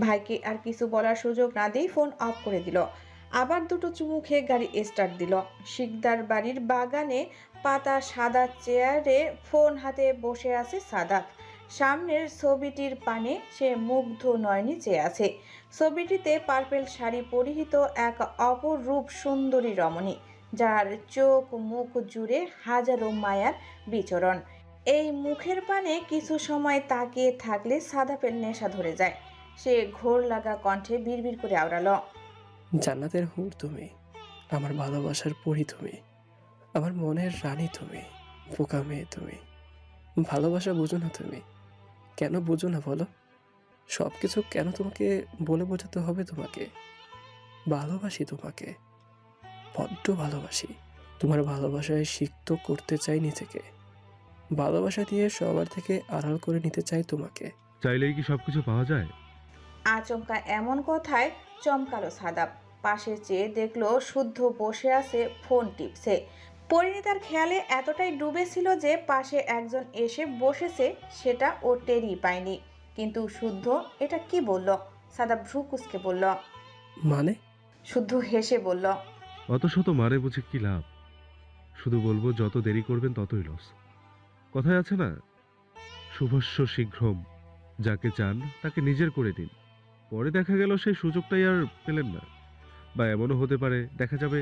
ভাইকে আর কিছু বলার সুযোগ না দিয়ে ফোন অফ করে দিল। আবার দুটো চুমু খেয়ে গাড়ি স্টার্ট দিল। শিকদার বাড়ির বাগানে পাতা সাদা চেয়ারে ফোন হাতে বসে আছে সাদাত। সামনের ছবিটির পানে সে মুগ্ধ নয়নে চেয়ে আছে। ছবিটিতে পার্পেল শাড়ি পরিহিত এক অপরূপ সুন্দরী রমণী, যার চোখ মুখ জুড়ে হাজারো মায়ার বিচরণ। এই মুখের পানে কিছু সময় তাকিয়ে থাকলে সাদাপের নেশা ধরে যায়। সে ঘোর লাগা কণ্ঠে বিড়বিড় করে আওড়ালো, জান্নাতের হুর তুমি, আমার ভালোবাসার পরী তুমি, আমার মনের রানী তুমি, বোকা মেয়ে তুমি। ভালোবাসা বুঝো না তুমি? কেন বুঝো না বলো? সব কিছু কেন তোমাকে বলে বোঝাতে হবে তোমাকে? ভালোবাসি তোমাকে, বড্ড ভালোবাসি। তোমার ভালোবাসায় সিক্ত করতে চাই নিজেকে, ভালোবাসা দিয়ে সবার থেকে আড়াল করে নিতে চাই তোমাকে। চাইলেই কি সবকিছু পাওয়া যায়? আচমকা এমন কথায় চমকালো সাদাব। পাশে চেয়ে দেখলো শুদ্ধ বসে আছে, ফোন টিপছে। পরিণীতার খেয়ালে এতটাই ডুবেছিল যে পাশে একজন এসে বসেছে সেটা ও টেরই পায়নি। কিন্তু শুদ্ধ এটা কি বলল? সাদাব ভ্রু কুঁচকে বলল, মানে? শুদ্ধ হেসে বলল, অত শত মারে বুঝে কি লাভ? শুধু বলবো যত দেরি করবেন ততই লস। কথায় আছে না, শুভস্য শীঘ্রম, যাকে চান তাকে নিজের করে দিন। পরে দেখা গেল সেই সুযোগটাই আর পেলেন না। বা এমনও হতে পারে দেখা যাবে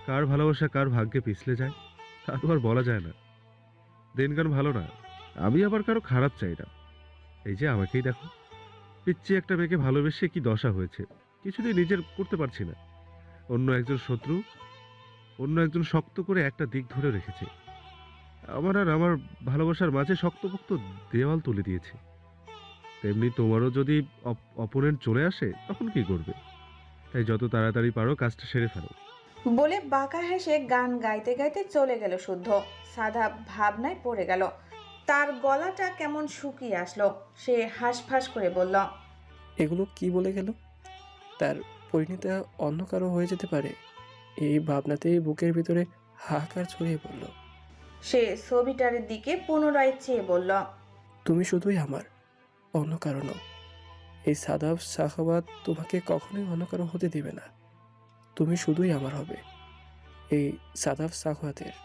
কার ভালোবাসা কার ভাগ্যে পিছলে যায়, তা তো আর বলা যায় না। দিনকাল ভালো না। আমি আবার কারো খারাপ চাই না। এই যে আমাকেই দেখো, পিচ্ছি একটা মেয়েকে ভালোবেসে কি দশা হয়েছে, কিছুতেই নিজের করতে পারছি না। অন্য একজন শত্রু, অন্য একজন শক্ত করে একটা দিক ধরে রেখেছে। আমার আর আমার ভালোবাসার মাঝে শক্তপোক্ত দেওয়াল তুলে দিয়েছে। তেমনি তোমারও যদি অপোনেন্ট চলে আসে তখন কি করবে? তাই যত তাড়াতাড়ি পারো কাজটা সেরে ফেলো। বলে বাঁকা হেসে গান গাইতে গাইতে চলে গেল শুদ্ধ। সাদা ভাবনায় পড়ে গেল। তার গলাটা কেমন শুকিয়ে আসলো। সে হাঁসফাঁস করে বলল, এগুলো কি বলে গেল? তার পরিণীতা অন্য কারো হয়ে যেতে পারে, এই ভাবনাতেই বুকের ভিতরে হাহাকার ছড়িয়ে পড়ল। সে ছবিটার দিকে পুনরায় চেয়ে বলল, তুমি শুধুই আমার, অন্য কারো নও। এই সাদাব সাখাওয়াত তোমাকে কখনোই অন্য কারো হতে দিবে না। তুমি শুধুই আমার হবে, এই সাদাব সাখাওয়াতের।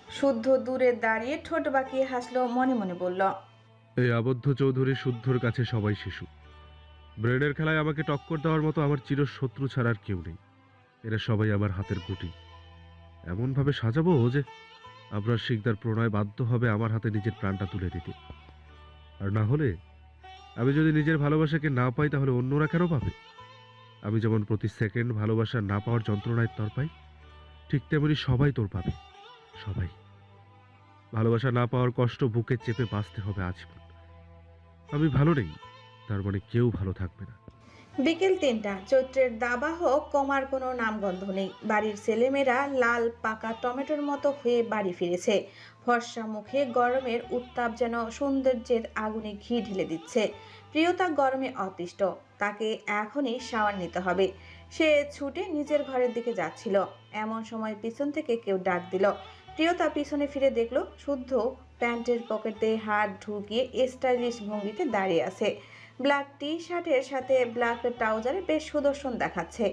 শুদ্ধ দূরে দাঁড়িয়ে ঠোঁট বাঁকিয়ে হাসলো, মনে মনে বলল, এই আবদ্ধ চৌধুরী শুদ্ধর কাছে সবাই শিশু। ব্রেনের খেলায় আমাকে টক্কর দেওয়ার মতো আমার চিরশত্রু ছাড়া আর কেউ নেই। এরা সবাই আমার হাতের গুটি। এমনভাবে সাজাবো যে আবরার শিকদার প্রণয় বাধ্য হবে আমার হাতে নিজের প্রাণটা তুলে দিতে। আর না হলে, আমি যদি নিজের ভালোবাসাকে না পাই তাহলে অন্যরা কেন পাবে? আমি যেমন প্রতি সেকেন্ড ভালোবাসা না পাওয়ার যন্ত্রণায় তর পাই, ঠিক তেমনি সবাই তোর পাবে। সবাই। ভালোবাসা না পাওয়ার কষ্ট বুকে চেপে বাঁচতে হবে আজীবন। আমি ভালো নেই, তার মানে কেউ ভালো থাকবে না। বিকেল ৩টা। চৈত্রের দাবাহ কমার কোনো নামগন্ধ নেই। বাড়ির ছেলেমেয়েরা লাল পাকা টমেটোর মতো হয়ে বাড়ি ফিরেছে। ফর্সা মুখে গরমের উত্তাপ যেন সৌন্দর্যের আগুনে ঘি ঢেলে দিচ্ছে। প্রিয়তা গরমে অতিষ্ঠ। তাকে এখনই শাওয়ার নিতে হবে। সে ছুটে নিজের ঘরের দিকে যাচ্ছিল, এমন সময় পিছন থেকে কেউ ডাক দিল। প্রিয়তা পিছনে ফিরে দেখল শুদ্ধ প্যান্টের পকেটে হাত ঢুকিয়ে স্টাইলিশ ভঙ্গিতে দাঁড়িয়ে আছে। ব্ল্যাক টি শার্টের সাথে ব্ল্যাক ট্রাউজারে বেশ সুদর্শন দেখাচ্ছে।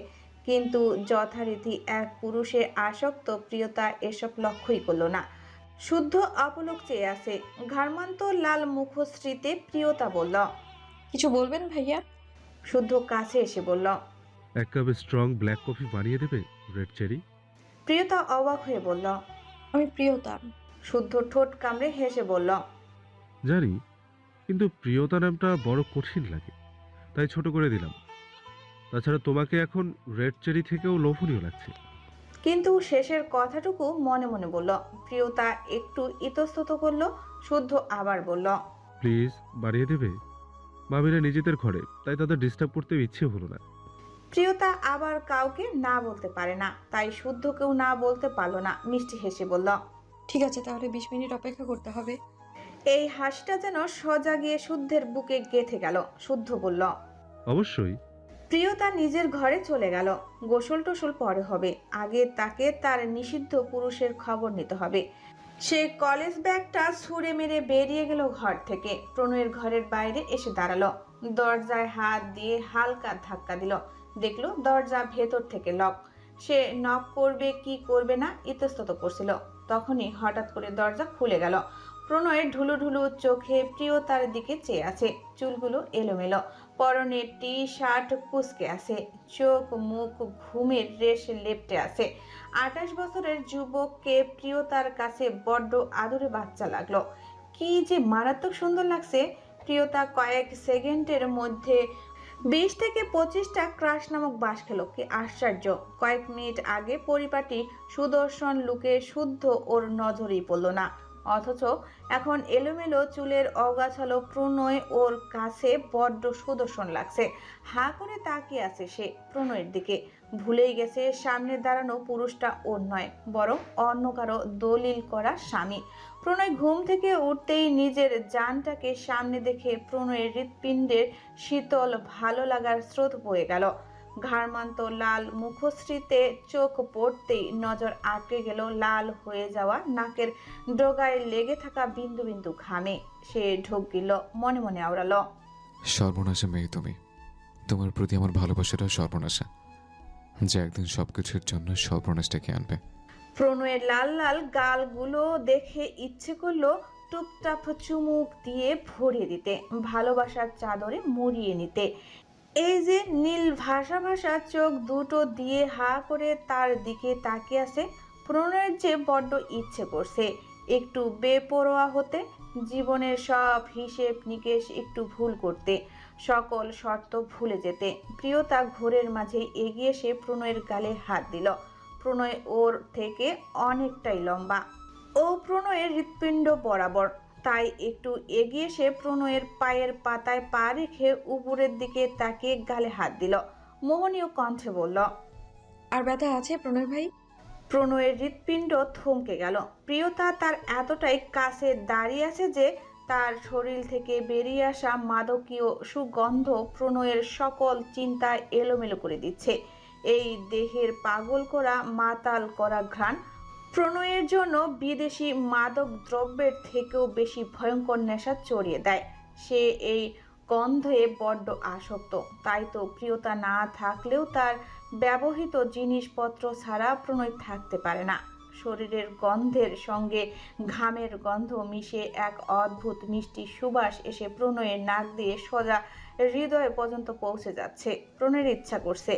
কিন্তু যথারীতি এক পুরুষে আসক্ত প্রিয়তা এসব লক্ষ্যই করল না। শুদ্ধ অপলক চেয়ে আছে। ঘাড়মান্ত লাল মুখশ্রীতে প্রিয়তা বলল, কিছু বলবেন ভাইয়া? শুদ্ধ কাছে এসে বলল, এক কাপ স্ট্রং ব্ল্যাক কফি বানিয়ে দেবে, রেড চেরি। প্রিয়তা অবাক হয়ে বলল। আমি প্রিয়তা। শুদ্ধ ঠোঁট কামড়ে হেসে বলল, জানি, কিন্তু প্রিয়তা নামটা বড় কঠিন লাগে, তাই ছোট করে দিলাম। তাছাড়া তোমাকে এখন রেড চেরি থেকেও লোভনীয় লাগছে। কিন্তু শেষের কথাটুকু মনে মনে বলল। প্রিয়তা একটু ইতস্তত করল। শুদ্ধ আবার বলল, প্লিজ বানিয়ে দেবে। মামিরা নিজেদের ঘরে, তাই তাদের ডিস্টার্ব করতে ইচ্ছে হলো না। প্রিয়তা আবার কাউকে না বলতে পারে না, তাই শুদ্ধকেও না বলতে পারল না। মিষ্টি হেসে বলল, ঠিক আছে, তাহলে 20 মিনিট অপেক্ষা করতে হবে। এই হাসিটা যেন সজা গিয়ে শুদ্ধের বুকে গেঁথে গেল। শুদ্ধ বলল, অবশ্যই। প্রিয়তা নিজের ঘরে চলে গেল। গোসল টোসল পরে হবে, আগে তাকে তার নিষিদ্ধ পুরুষের খবর নিতে হবে। সে কলেজ ব্যাগটা ছুঁড়ে মেরে বেরিয়ে গেল ঘর থেকে। প্রণয়ের ঘরের বাইরে এসে দাঁড়ালো। দরজায় হাত দিয়ে হালকা ধাক্কা দিল। দেখলো দরজা ভেতর থেকে লক। সে নক করবে কি করবে না ইতস্তত করছিল। তখনই হঠাৎ করে দরজা খুলে গেল। প্রণয়ের ঢুলু ঢুলু চোখে প্রিয়তার দিকে চেয়ে আছে। চুলগুলো এলোমেলো, পরনে টি শার্ট কুঁচকে আছে, চোখ মুখ ঘুমের রেশ লেপ্টে আছে। 28 বছরের যুবককে প্রিয়তার কাছে বড্ড আদুরে বাচ্চা লাগলো। কি যে মারাত্মক সুন্দর লাগছে। প্রিয়তা কয়েক সেকেন্ডের মধ্যে 20 থেকে 25টা ক্রাশ নামক বাঁশ খেলো। কি আশ্চর্য! কয়েক মিনিট আগে পরিপাটি সুদর্শন লুকে শুদ্ধ ওর নজরেই পড়ল না, অথচ এখন এলোমেলো চুলের অগাছালো প্রণয় ওর কাছে বড্ড সুদর্শন লাগছে। হা করে তাকিয়ে আছে সে প্রণয়ের দিকে। ভুলেই গেছে সামনে দাঁড়ানো পুরুষটা ওর নয়, বরং অন্য কারো দলিল করা স্বামী। প্রণয় ঘুম থেকে উঠতেই নিজের জানটাকে সামনে দেখে প্রণয়ের হৃৎপিণ্ডের শীতল ভালো লাগার স্রোত বয়ে গেল। ঘাড়মান্ত লাল মুখশ্রীতে চোখ পড়তেই নজর আটকে গেল লাল হয়ে যাওয়া নাকের ডগায় লেগে থাকা বিন্দু বিন্দু ঘামে। সে ঢোক গিল, মনে মনে আওড়ালো, সর্বনাশা মেয়ে তুমি। তোমার প্রতি আমার ভালোবাসাটা সর্বনাশা, যে একদিন সবকিছুর জন্য সর্বনাশ ডেকে আনবে। প্রণয়ের লাল লাল গালগুলো দেখে ইচ্ছে করলো টুপটাপ চুমুক দিয়ে ভরিয়ে দিতে, ভালোবাসার চাদরে মুড়িয়ে নিতে। এই যে নীল ভাষা ভাষা চোখ দুটো দিয়ে হা করে তার দিকে তাকিয়ে আছে। প্রণয়ের যে বড্ড ইচ্ছে করছে একটু বেপরোয়া হতে, জীবনের সব হিসেব নিকেশ একটু ভুল করতে, সকল শর্ত ভুলে যেতে। প্রিয়তা ঘোরের মাঝে এগিয়ে এসে প্রণয়ের গালে হাত দিল। প্রণয় ওর থেকে অনেকটাই লম্বা, ও প্রণয়ের হৃৎপিণ্ড বরাবর, তাই একটু এগিয়ে এসে প্রণয়ের পায়ের পাতায় পা রেখে উপরের দিকে তাকিয়ে গালে হাত দিল। মোহনীয় কণ্ঠে বলল, আর ব্যথা আছে প্রণয় ভাই? প্রণয়ের হৃৎপিণ্ড থমকে গেল। প্রিয়তা তার এতটাই কাছে দাঁড়িয়ে আছে যে তার শরীর থেকে বেরিয়ে আসা মাদকীয় সুগন্ধ প্রণয়ের সকল চিন্তা এলোমেলো করে দিচ্ছে। এই দেহের পাগল করা মাতাল করা ঘ্রাণ প্রণয়ের জন্য বিদেশি মাদক দ্রব্যের থেকেও বেশি ভয়ঙ্কর নেশা চড়িয়ে দেয়। সে এই গন্ধে বড্ড আসক্ত। তাই তো প্রিয়তা না থাকলেও তার ব্যবহৃত জিনিসপত্র ছাড়া প্রণয় থাকতে পারে না। শরীরের গন্ধের সঙ্গে ঘামের গন্ধ মিশে এক অদ্ভুত মিষ্টি সুবাস এসে প্রণয়ের নাক দিয়ে সোজা হৃদয় পর্যন্ত পৌঁছে যাচ্ছে। প্রণয়ের ইচ্ছা করছে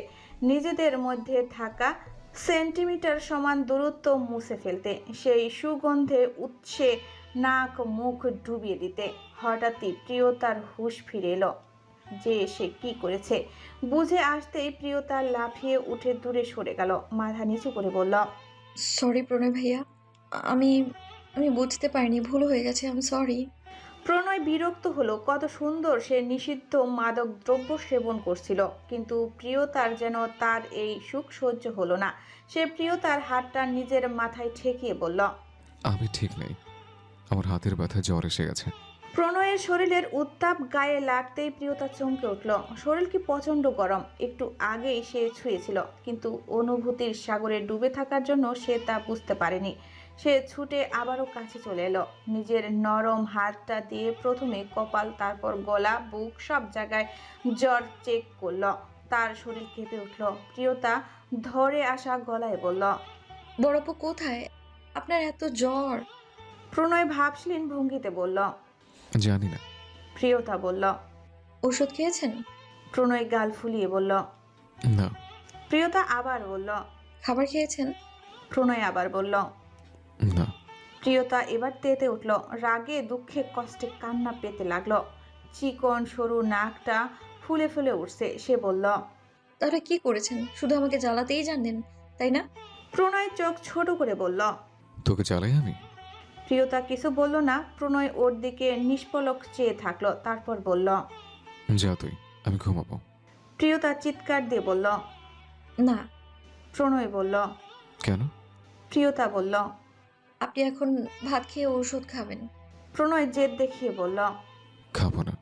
নিজেদের মধ্যে থাকা সেন্টিমিটার সমান দূরত্ব মুছে ফেলতে, সেই সুগন্ধে উৎসে নাক মুখ ডুবিয়ে দিতে। হঠাৎই প্রিয়তার হুঁশ ফিরে এলো যে সে কি করেছে। বুঝে আসতেই প্রিয়তা লাফিয়ে উঠে দূরে সরে গেল, মাথা নিচু করে বলল, সরি প্রণয় ভাইয়া, আমি আমি বুঝতে পারিনি, ভুল হয়ে গেছে, আমি সরি। প্রণয় বিরক্ত হলো। কত সুন্দর সে নিষিদ্ধ মাদক দ্রব্য সেবন করছিল, কিন্তু প্রিয়তার যেন তার এই সুখ সহ্য হলো না। সে প্রিয়তার হাতটা নিজের মাথায় ঠেকিয়ে বলল, আমি ঠিক নেই, আমার হাতের ব্যথা জ্বর এসে গেছে। প্রণয়ের শরীরের উত্তাপ গায়ে লাগতেই প্রিয়তা চমকে উঠল। শরীর কি প্রচণ্ড গরম। একটু আগেই সে ছুঁয়েছিল, কিন্তু অনুভূতির সাগরে ডুবে থাকার জন্য সে তা বুঝতে পারেনি। সে ছুটে আবারও কাছে চলে এলো। নিজের নরম হাতটা দিয়ে প্রথমে কপাল, তারপর গলা, বুক, সব জায়গায় জ্বর চেক করল। তার শরীর কেঁপে উঠল। প্রিয়তা ধরে আসা গলায় বলল, বড়পু কোথায়? আপনার এত জ্বর? প্রণয় ভাবশীল ভঙ্গিতে বলল, জানি না। প্রিয়তা বলল, ওষুধ খেয়েছেন? প্রণয় গাল ফুলিয়ে বলল, না। প্রিয়তা আবার বলল, খাবার খেয়েছেন? প্রণয় আবার বলল, না। প্রিয়তা এবার তেতে উঠল। রাগে দুঃখে কষ্টে কান্না পেতে লাগলো। চিকন সরু নাকটা ফুলে ফুলে উঠছে। সে বলল, তাহলে কি করেছেন? শুধু আমাকে জ্বালাতেই জানেন, তাই না? প্রণয় চোখ ছোট করে বলল। তোকে চালাই আমি? প্রিয়তা কিছু বলল না। প্রণয় ওর দিকে নিষ্পলক চেয়ে থাকলো, তারপর বলল, যা তুই, আমি ঘুমাবো। প্রিয়তা চিৎকার দিয়ে বলল, না। প্রণয় বলল, কেন? প্রিয়তা বলল, আপনি এখন ভাত খেয়ে ঔষধ খাবেন। প্রণয় জেদ দেখিয়ে বলল। খাবো না।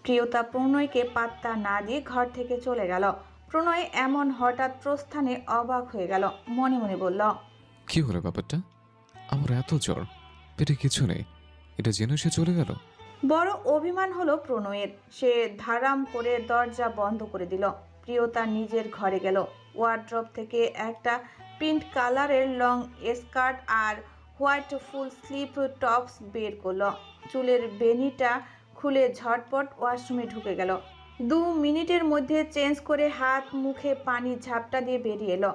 প্রিয়তা প্রণয়কে পাত্তা না দিয়ে ঘর থেকে চলে গেল। প্রণয় এমন হঠাৎ প্রস্থানে অবাক হয়ে গেল। মনে মনে বলল, কি হলো ব্যাপারটা? আমার এত জ্বর, পেটে কিছু নেই, এটা জেনে সে চলে গেল। বড় অভিমান হলো প্রণয়ের। সে ধারাম করে দরজা বন্ধ করে দিল। প্রিয়তা নিজের ঘরে গেল। ওয়ার্ড্রপ থেকে একটা পিঙ্ক কালারের লং স্কার্ট আর হোয়াইট ফুল স্লিভ টপস বের করলো। চুলের বেনিটা খুলে ঝটপট ওয়াশরুমে ঢুকে গেল। 2 মিনিটের মধ্যে চেঞ্জ করে হাত মুখে পানি ঝাপটা দিয়ে বেরিয়ে এলো।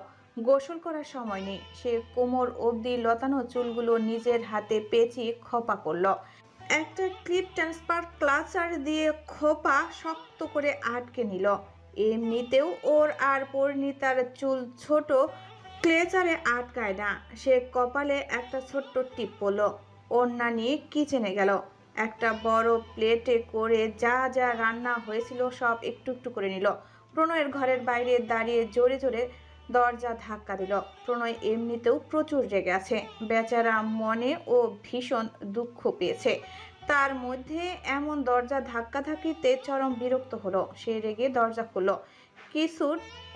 গোসল করার সময় নেই। সে কোমর অবধি লতানো চুলগুলো নিজের হাতে পেঁচিয়ে খোপা করলো। একটা ক্লিপ ট্রান্সফার ক্লাচার দিয়ে খোপা শক্ত করে আটকে নিল। এমনিতেও ওর আর পরিণীতার চুল ছোট, ক্লেচারে আটকায় না। সে কপালে একটা ছোট্ট টিপ পরল। ওড়না নিয়ে কিচেনে গেল। একটা বড় প্লেটে করে যা যা রান্না হয়েছিল সব একটু একটু করে নিল। প্রণয়ের ঘরের বাইরে দাঁড়িয়ে জোরে জোরে দরজা ধাক্কা দিল। প্রণয় এমনিতেও প্রচুর রেগে আছে। বেচারা মনে ও ভীষণ দুঃখ পেয়েছে। তার মধ্যে এমন দরজা ধাক্কাধাক্কিতে চরম বিরক্ত হলো। সে রেগে দরজা খুলল। কিছু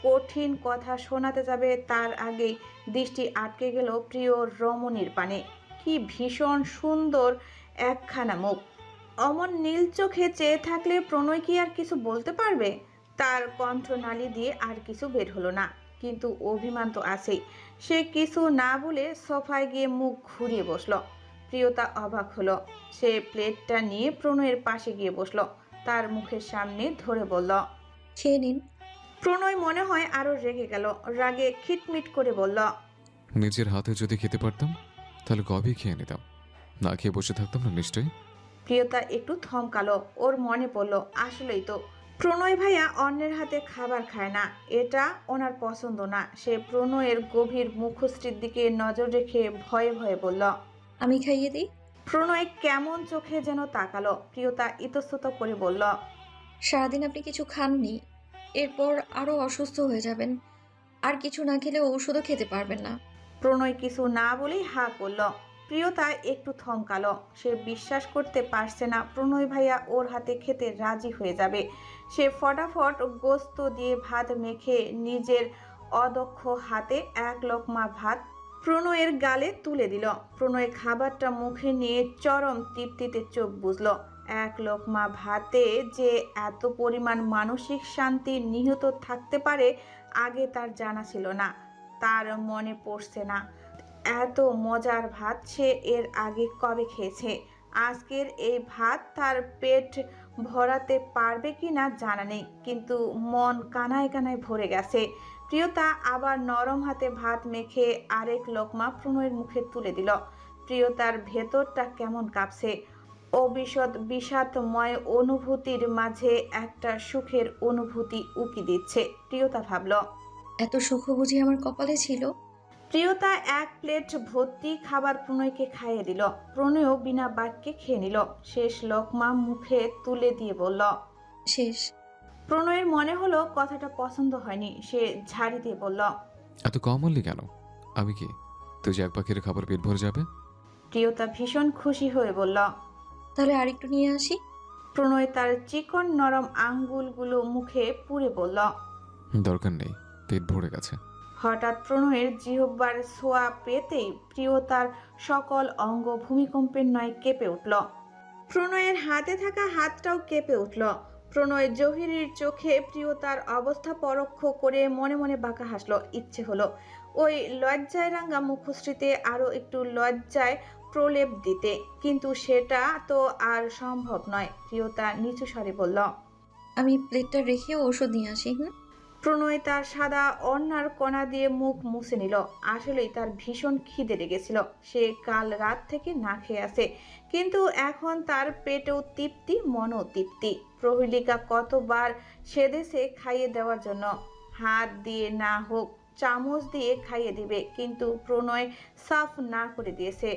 কঠিন কথা শোনাতে যাবে তার আগেই দৃষ্টি আটকে গেল প্রিয় রমণীর পানে। কি ভীষণ সুন্দর একখানা মুখ। অমন নীল চোখে চেয়ে থাকলে প্রণয় কি আর কিছু বলতে পারবে? তার কণ্ঠনালী দিয়ে আর কিছু বের হলো না, কিন্তু অভিমান তো আছেই। সে কিছু না বলে সোফায় গিয়ে মুখ ঘুরিয়ে বসলো। প্রিয়তা অবাক হলো। সে প্লেটটা নিয়ে প্রণয়ের পাশে গিয়ে বসলো। তার মুখের সামনে ধরে বলল, খেয়ে নিন। প্রণয় মনে হয় আরো রেগে গেল। রাগে খিটমিট করে বলল, নিজের হাতে যদি খেতে পারতাম তাহলে কবেই খেয়ে নিতাম, না খেয়ে বসে থাকতাম না নিশ্চয়ই। প্রিয়তা একটু থমকালো। ওর মনে পড়ল, আসলেই তো প্রণয় ভাইয়া অন্যের হাতে খাবার খায় না। এটা ওনার পছন্দ না। সে প্রণয়ের গভীর মুখশ্রীর দিকে নজর রেখে ভয়ে ভয়ে বলল, আমি খাইয়ে দিই। প্রণয় কেমন চোখে যেন তাকালো। প্রিয়তা ইতস্তত করে বলল, সারাদিন আপনি কিছু খাননি, এরপর আরও অসুস্থ হয়ে যাবেন। আর কিছু না খেলে ঔষধও খেতে পারবেন না। প্রণয় কিছু না বলেই হা করল। প্রিয়তা একটু থমকালো। সে বিশ্বাস করতে পারছে না প্রণয় ভাইয়া ওর হাতে খেতে রাজি হয়ে যাবে। সে ফটাফট গোস্ত দিয়ে ভাত মেখে নিজের অদক্ষ হাতে এক লোকমা ভাত প্রণয়ের গালে তুলে দিল। প্রণয় খাবারটা মুখে নিয়ে চরম তৃপ্তিতে চোখ বুঝল। এক লোকমা ভাতে যে এত পরিমাণ মানসিক শান্তি নিহিত থাকতে পারে আগে তার জানা ছিল না। তার মনে পড়ছে না এত মজার ভাত সে এর আগে কবে খেয়েছে। আজকের এই ভাত তার পেট ভরাতে পারবে কি না জানা নেই, কিন্তু মন কানায় কানায় ভরে গেছে। প্রিয়তা আবার নরম হাতে ভাত মেখে আরেক লোকমা প্রণয়ের মুখে তুলে দিল। প্রিয়তার ভেতরটা কেমন কাঁপছে। অবিশদ বিষাদময় অনুভূতির মাঝে একটা সুখের অনুভূতি উকি দিচ্ছে। প্রিয়তা ভাবল, এত সুখ বুঝি আমার কপালে ছিল। প্রিয়তা এক প্লেট ভর্তি খাবার প্রণয়কে খাইয়ে দিল। প্রণয়ও বিনা বাক্যে খেয়ে নিল। শেষ লোকমা মুখে তুলে দিয়ে বলল, শেষ। প্রণয়ের মনে হলো কথাটা পছন্দ হয়নি। সে ঝাড়ি দিয়ে বলল, এত কম আনলি কেন? আমি কি তুই যে এক পাখির খাবার পেট ভরে যাবে? প্রিয়তা ভীষণ খুশি হয়ে বলল। তাহলে আরেকটু নিয়ে আসি। প্রণয় তার চিকন নরম আঙ্গুলগুলো মুখে পুরে বলল, দরকার নেই, পেট ভরে গেছে। হঠাৎ প্রণয়ের জিহ্বার ছোঁয়া পেতেই প্রিয়তার সকল অঙ্গ ভূমিকম্পের নয় কেঁপে উঠল। প্রণয়ের হাতে থাকা হাতটাও কেঁপে উঠল। প্রণয় জহিরের চোখে প্রিয়তার অবস্থা পরোক্ষ করে মনে মনে বাঁকা হাসল। ইচ্ছে হলো ওই লজ্জায় রাঙা মুখশ্রীতে আরো একটু লজ্জায় প্রলেপ দিতে, কিন্তু সেটা তো আর সম্ভব নয়। প্রিয়তা নিচু স্বরে বলল, আমি প্লেটটা রেখে ওষুধ নিয়ে আসি। প্রণয় তার সাদা ওড়নার কণা দিয়ে মুখ মুছে নিল। আসলেই তার ভীষণ খিদে লেগেছিল। সে কাল রাত থেকে না খেয়ে আছে, কিন্তু এখন তার পেটেও তৃপ্তি, মনও তৃপ্তি। প্রহেলিকা কতবার সেদেশে খাইয়ে দেওয়ার জন্য হাত দিয়ে না হোক চামচ দিয়ে খাইয়ে দিবে, কিন্তু প্রণয় সাফ না করে দিয়েছে।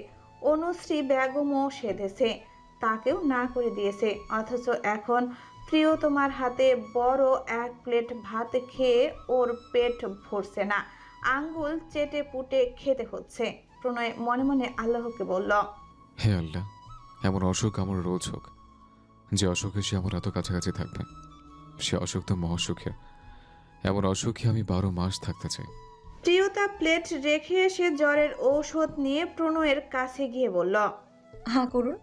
অনুশ্রী বেগমও সেদেশে, তাকেও না করে দিয়েছে। অথচ এখন প্রিয়তমার হাতে বড় এক প্লেট ভাত খেয়ে ওর পেট ভরছে না, আঙ্গুল চেটে পুটে খেতে হচ্ছে। প্রণয় মনে মনে আল্লাহকে বলল, হে আল্লাহ, এমন অসুখ আমার রোজ হোক, যে অসুখে সে আমার এত কাছাকাছি থাকবে। সে অসুখ তো মহাসুখের, এমন অসুখে আমি 12 মাস থাকতে চাই। প্রিয়তা প্লেট রেখে এসে জ্বরের ঔষধ নিয়ে প্রণয়ের কাছে গিয়ে বলল, হ্যাঁ করুন।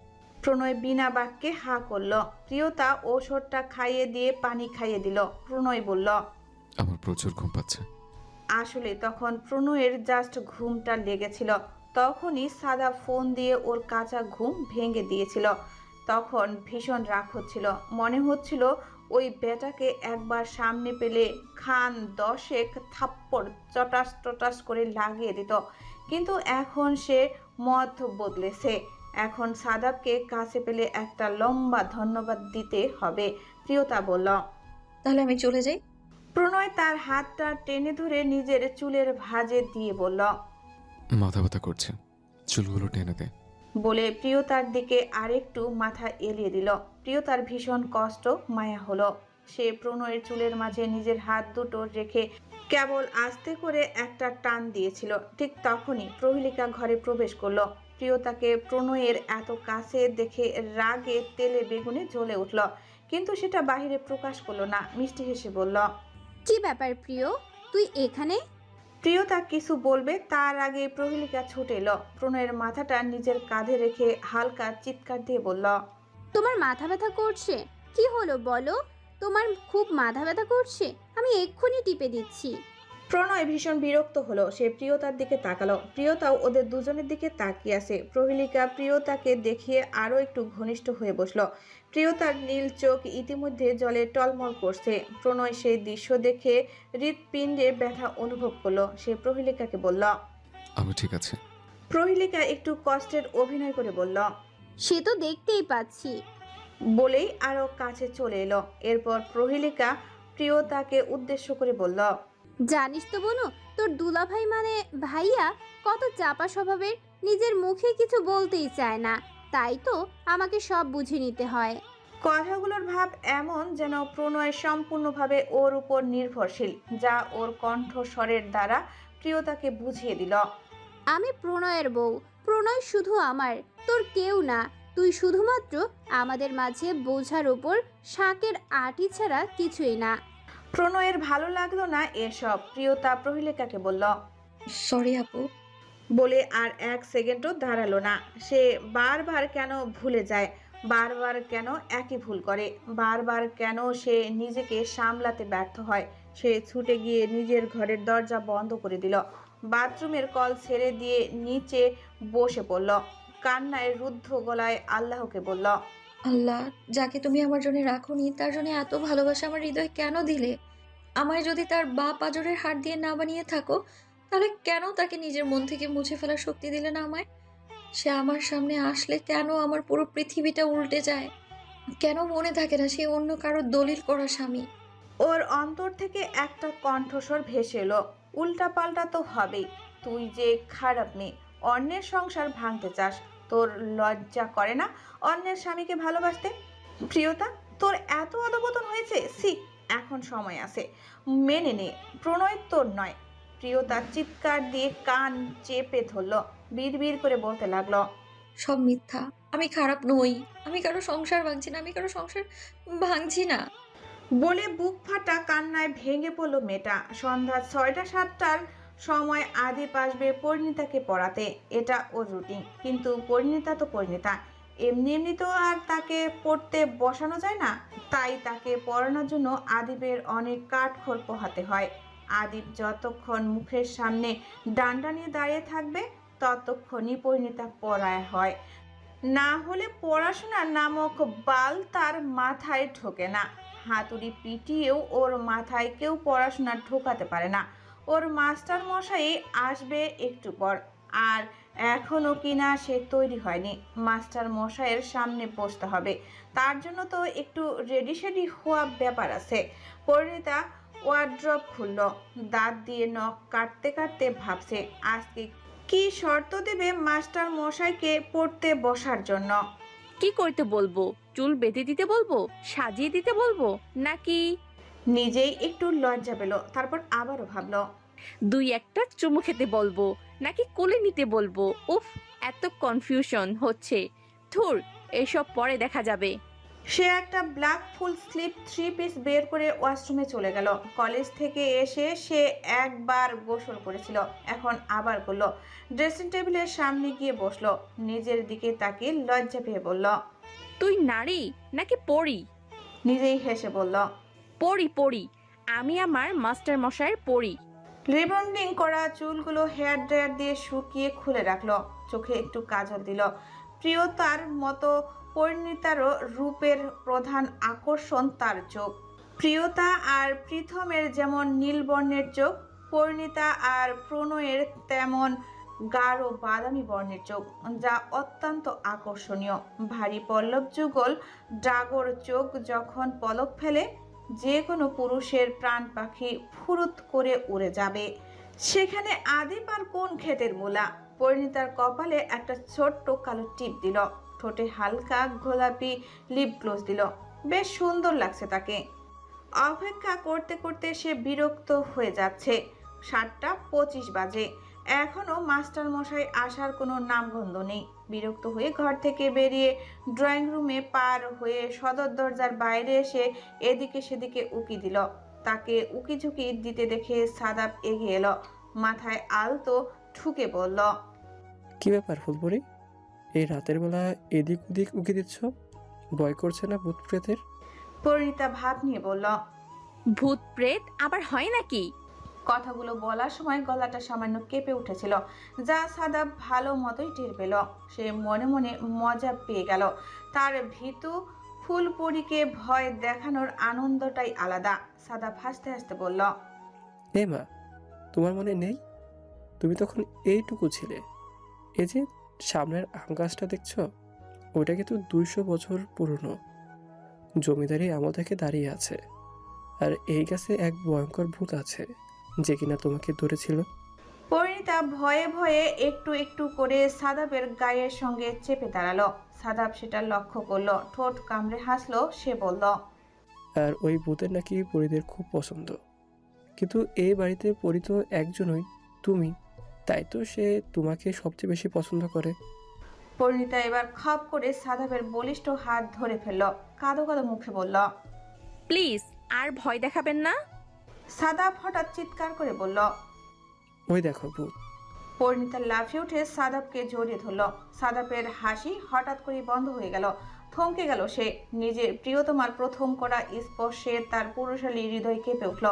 প্রণয় বিনা বাক্যে হা করল। প্রিয়তা ঔষধটা খাইয়ে দিয়ে পানি খাইয়ে দিল। প্রণয় বলল, আমার প্রচুর ঘুম পাচ্ছে। আসলে তখন প্রণয়ের জাস্ট ঘুমটা লেগেছিল। তখনই সাদা ফোন দিয়ে ওর কাঁচা ঘুম ভেঙে দিয়েছিল। তখন ভীষণ রাগ হচ্ছিল। মনে হচ্ছিল ওই বেটাকে একবার সামনে পেলে খান 10 থাপ্পড় চটাস টটাস করে লাগিয়ে দিত। কিন্তু এখন সে মত বদলেছে। এখন সাদাবকে কাছে পেলে একটা লম্বা ধন্যবাদ দিতে হবে। প্রিয়তা বলল। তাহলে আমি চলে যাই। প্রণয় তার হাতটা টেনে ধরে নিজের চুলের ভাঁজে দিয়ে বলল, মাথা ব্যথা করছে, চুলগুলো টেনে দে। বলে প্রিয়তার দিকে আরেকটু মাথা এলিয়ে দিল। প্রিয়তার ভীষণ কষ্ট মায়া হলো। সে প্রণয়ের চুলের মাঝে নিজের হাত দুটো রেখে কেবল আস্তে করে একটা টান দিয়েছিল। ঠিক তখনই প্রহেলিকা ঘরে প্রবেশ করলো। প্রিয়তাকে প্রণয়ের এত কাছে দেখে রাগে তেলে বেগুনে জ্বলে উঠল, কিন্তু সেটা বাহিরে প্রকাশ করলো না। মিষ্টি হেসে বলল, কি ব্যাপার প্রিয়, তুই এখানে? প্রিয়তা কিছু বলবে তার আগে প্রহেলিকা ছুটে এলো। প্রণয়ের মাথাটা নিজের কাঁধে রেখে হালকা চিৎকার দিয়ে বলল, তোমার মাথা ব্যথা করছে? কি হলো বলো, তোমার খুব মাথা ব্যথা করছে? আমি এক্ষুনি টিপে দিচ্ছি। প্রণয় ভীষণ বিরক্ত হলো। সে প্রিয়তার দিকে তাকালো। প্রিয়তাও ওদের দুজনের দিকে তাকিয়ে আছে। প্রহেলিকা প্রিয়তাকে দেখিয়ে আরো একটু ঘনিষ্ঠ হয়ে বসলো। প্রিয়তার নীল চোখ ইতিমধ্যে জলে টলমল করছে। প্রণয় সেই দৃশ্য দেখে হৃৎপিণ্ডে ব্যথা অনুভব করলো। সে প্রহেলিকাকে বলল। আমি ঠিক আছে। প্রহেলিকা একটু কষ্টের অভিনয় করে বলল। সে তো দেখতেই পাচ্ছি। বলেই আরো কাছে চলে এলো। এরপর প্রহেলিকা প্রিয়তাকে উদ্দেশ্য করে বলল, জানিস তো বোনু, তোর দুলাভাই মানে ভাইয়া কত চাপা স্বভাবের, নিজের মুখে কিছু বলতেই চায় না, তাই তো আমাকে সব বুঝে নিতে হয়। কথাগুলোর ভাব এমন যেন প্রণয় সম্পূর্ণভাবে ওর উপর নির্ভরশীল, যা ওর কণ্ঠস্বরের দ্বারা প্রিয়তাকে বুঝিয়ে দিল। আমি প্রণয়ের বউ, প্রণয় শুধু আমার, তোর কেউ না। তুই শুধুমাত্র আমাদের মাঝে বোঝার উপর শাকের আটি ছাড়া কিছুই না। প্রণয়ের ভালো লাগলো না এসব। প্রিয়তা প্রহেলিকাকে বলল, সরি আপু। বলে আর 1 সেকেন্ডও দাঁড়ালো না। সে বারবার কেন ভুলে যায়, বারবার কেন একই ভুল করে, বারবার কেন সে নিজেকে সামলাতে ব্যর্থ হয়। সে ছুটে গিয়ে নিজের ঘরের দরজা বন্ধ করে দিল। বাথরুমের কল ছেড়ে দিয়ে নিচে বসে পড়ল। কান্নায় রুদ্ধ গলায় আল্লাহকে বলল, আল্লাহ, যাকে তুমি আমার জন্য রাখোনি তার জন্য এত ভালোবাসা আমার হৃদয়ে কেন দিলে? আমায় যদি তার বাপ পাঁজরের হাড় দিয়ে না বানিয়ে থাকো, তাহলে কেন তাকে নিজের মন থেকে মুছে ফেলার শক্তি দিলে না আমায়? সে আমার সামনে আসলে কেন আমার পুরো পৃথিবীটা উল্টে যায়? কেন মনে থাকে না সে অন্য কারো দলিল করা স্বামী? ওর অন্তর থেকে একটা কণ্ঠস্বর ভেসে এলো, উল্টা পাল্টা তো হবেই। তুই যে খারাপ মেয়ে, অন্যের সংসার ভাঙতে চাস। তোর লজ্জা করে না অন্যের স্বামীকে ভালোবাসতে? প্রিয়তা, তোর এত অধপতন হয়েছে? সি, এখন সময় আছে, মেনে নে। প্রণয় তোর নয়। প্রিয়তা চিৎকার দিয়ে কান চেপে ধরল। বিড়বিড় করে বলতে লাগলো, সব মিথ্যা, আমি খারাপ নই, আমি কারো সংসার ভাঙছি না, আমি কারো সংসার ভাঙছি না। বলে বুক ফাটা কান্নায় ভেঙে পড়ল মেয়েটা। সন্ধ্যা 6টা-7টার সময় আদিপ আসবে পরিণীতাকে পড়াতে। এটা ওর রুটিন। কিন্তু পরিণীতা তো পরিণীতা, এমনি এমনি তো আর তাকে পড়তে বসানো যায় না। তাই তাকে পড়ানোর জন্য আদিপের অনেক কাঠখড় পোহাতে হয়। আদিপ যতক্ষণ মুখের সামনে ডান্ডা নিয়ে দাঁড়িয়ে থাকবে ততক্ষণই পরিণীতা পড়ায় হয়। না হলে পড়াশোনা নামক বাল তার মাথায় ঢোকে না। হাতুড়ি পিটিয়েও ওর মাথায় কেউ পড়াশোনা ঢোকাতে পারে না। ওর মাস্টার মশাই আসবে একটু পর, আর এখনও কিনা সে তৈরি হয়নি। মাস্টার মশাইয়ের সামনে বসতে হবে, তার জন্য তো একটু রেডি সেডি হওয়া ব্যাপার আছে। পরিণীতা ওয়ার্ড্রপ খুলল। দাঁত দিয়ে নখ কাটতে কাটতে ভাবছে আজকে কি শর্ত দেবে মাস্টার মশাইকে পড়তে বসার জন্য। কি করতে বলবো? চুল বেঁধে দিতে বলবো, সাজিয়ে দিতে বলবো, নাকি নিজেই একটু লজ্জা পেল। তারপর আবারও ভাবলো, দুই একটা চুমু খেতে বলবো, নাকি কোলে নিতে বলবো? উফ, এত কনফিউশন হচ্ছে। ধুর, এসব পরে দেখা যাবে। সে একটা ব্ল্যাক ফুল স্লিপ 3 পিস বের করে ওয়াশরুমে চলে গেল। কলেজ থেকে এসে সে একবার গোসল করেছিল, এখন আবার করলো। ড্রেসিং টেবিলের সামনে গিয়ে বসলো। নিজের দিকে তাকিয়ে লজ্জা পেয়ে বলল, তুই নারী নাকি পড়ি? নিজেই হেসে বলল। পড়ি পড়ি, আমি আমার মাস্টার মশাইয়ের পড়ি। রিবন্ডিং করা চুলগুলো হেয়ার ড্রায়ার দিয়ে শুকিয়ে খুলে রাখলো, চোখে একটু কাজল দিল। প্রিয়তার মতো পরিণীতারও রূপের প্রধান আকর্ষণ তার চোখ। প্রিয়তা আর প্রীথমের যেমন নীল বর্ণের চোখ, পরিণীতা আর প্রণয়ের তেমন গাঢ় বাদামি বর্ণের চোখ, যা অত্যন্ত আকর্ষণীয়। ভারী পল্লব যুগল ডাগর চোখ যখন পলক ফেলে, যে কোনো পুরুষের প্রাণ পাখি ফুরুত করে উড়ে যাবে। সেখানে আদিপ আর কোন ক্ষেতের মূলা। পরিণীতার কপালে একটা ছোট্ট কালো টিপ দিল, ঠোঁটে হালকা গোলাপি লিপ গ্লোজ দিল। বেশ সুন্দর লাগছে তাকে। অপেক্ষা করতে করতে সে বিরক্ত হয়ে যাচ্ছে। 7:25 বাজে, এখনো মাস্টার মশাই আসার কোনো নামগন্ধ নেই। বিরক্ত হয়ে ঘর থেকে বেরিয়ে ড্রয়িং রুমে পার হয়ে সদর দরজার বাইরে এসে এদিকে সেদিকে উকি দিল। তাকে উকি ঝুঁকি দিতে দেখে সাদাব এগিয়ে এলো, মাথায় আলতো ঠুকে বলল। কি ব্যাপার ফুলপুরি, এই রাতের বেলা এদিক ওদিক উকি দিচ্ছ? ভয় করছে না ভূত প্রেতের? পরিণীতা ভাব নিয়ে বলল। ভূত প্রেত আবার হয় নাকি? কথাগুলো বলার সময় গলাটা সামান্য কেঁপে উঠেছিল, যা সাদাব ভালো মতোই টের পেল। সে মনে মনে মজা পেয়ে গেল। তার ভীতু ফুলপরীকে ভয় দেখানোর আনন্দটাই আলাদা। সাদাব হাসতে হাসতে বলল। এ মা, তোমার মনে নেই? তুমি তখন এইটুকু ছিলে। এই যে সামনের আম গাছটা দেখছো, ওইটা কিন্তু 200 বছর পুরনো। জমিদারি আমল থেকে দাঁড়িয়ে আছে। আর এই গাছে এক ভয়ঙ্কর ভূত আছে, যে কিনা তোমাকে ধরেছিল। পরিণীতা ভয়ে ভয়ে একটু একটু করে সাদাবের গায়ের সঙ্গে চেপে দাঁড়ালো। সাদাব সেটা লক্ষ্য করলো, ঠোঁট কামড়ে হাসলো। সে বলল। আর ওই ভূতের নাকি পরীদের খুব পছন্দ। কিন্তু এই বাড়িতে পরী তো একজনই, তুমি। তাই তো সে তোমাকে সবচেয়ে বেশি পছন্দ করে। পরিণীতা এবার খপ করে সাদাবের বলিষ্ঠ হাত ধরে ফেলল, কাঁদো কাঁদো মুখে বলল। প্লিজ আর ভয় দেখাবেন না। সাদাব হঠাৎ চিৎকার করে বলল। ওই দেখো ভূত। পরিণীতা লাফিয়ে উঠে সাদাবকে জড়িয়ে ধরল। সাদাবের হাসি হঠাৎ করে বন্ধ হয়ে গেল। থমকে গেল সে। নিজের প্রিয়তমার প্রথম করা স্পর্শে তার পুরুষালী হৃদয় কেঁপে উঠল।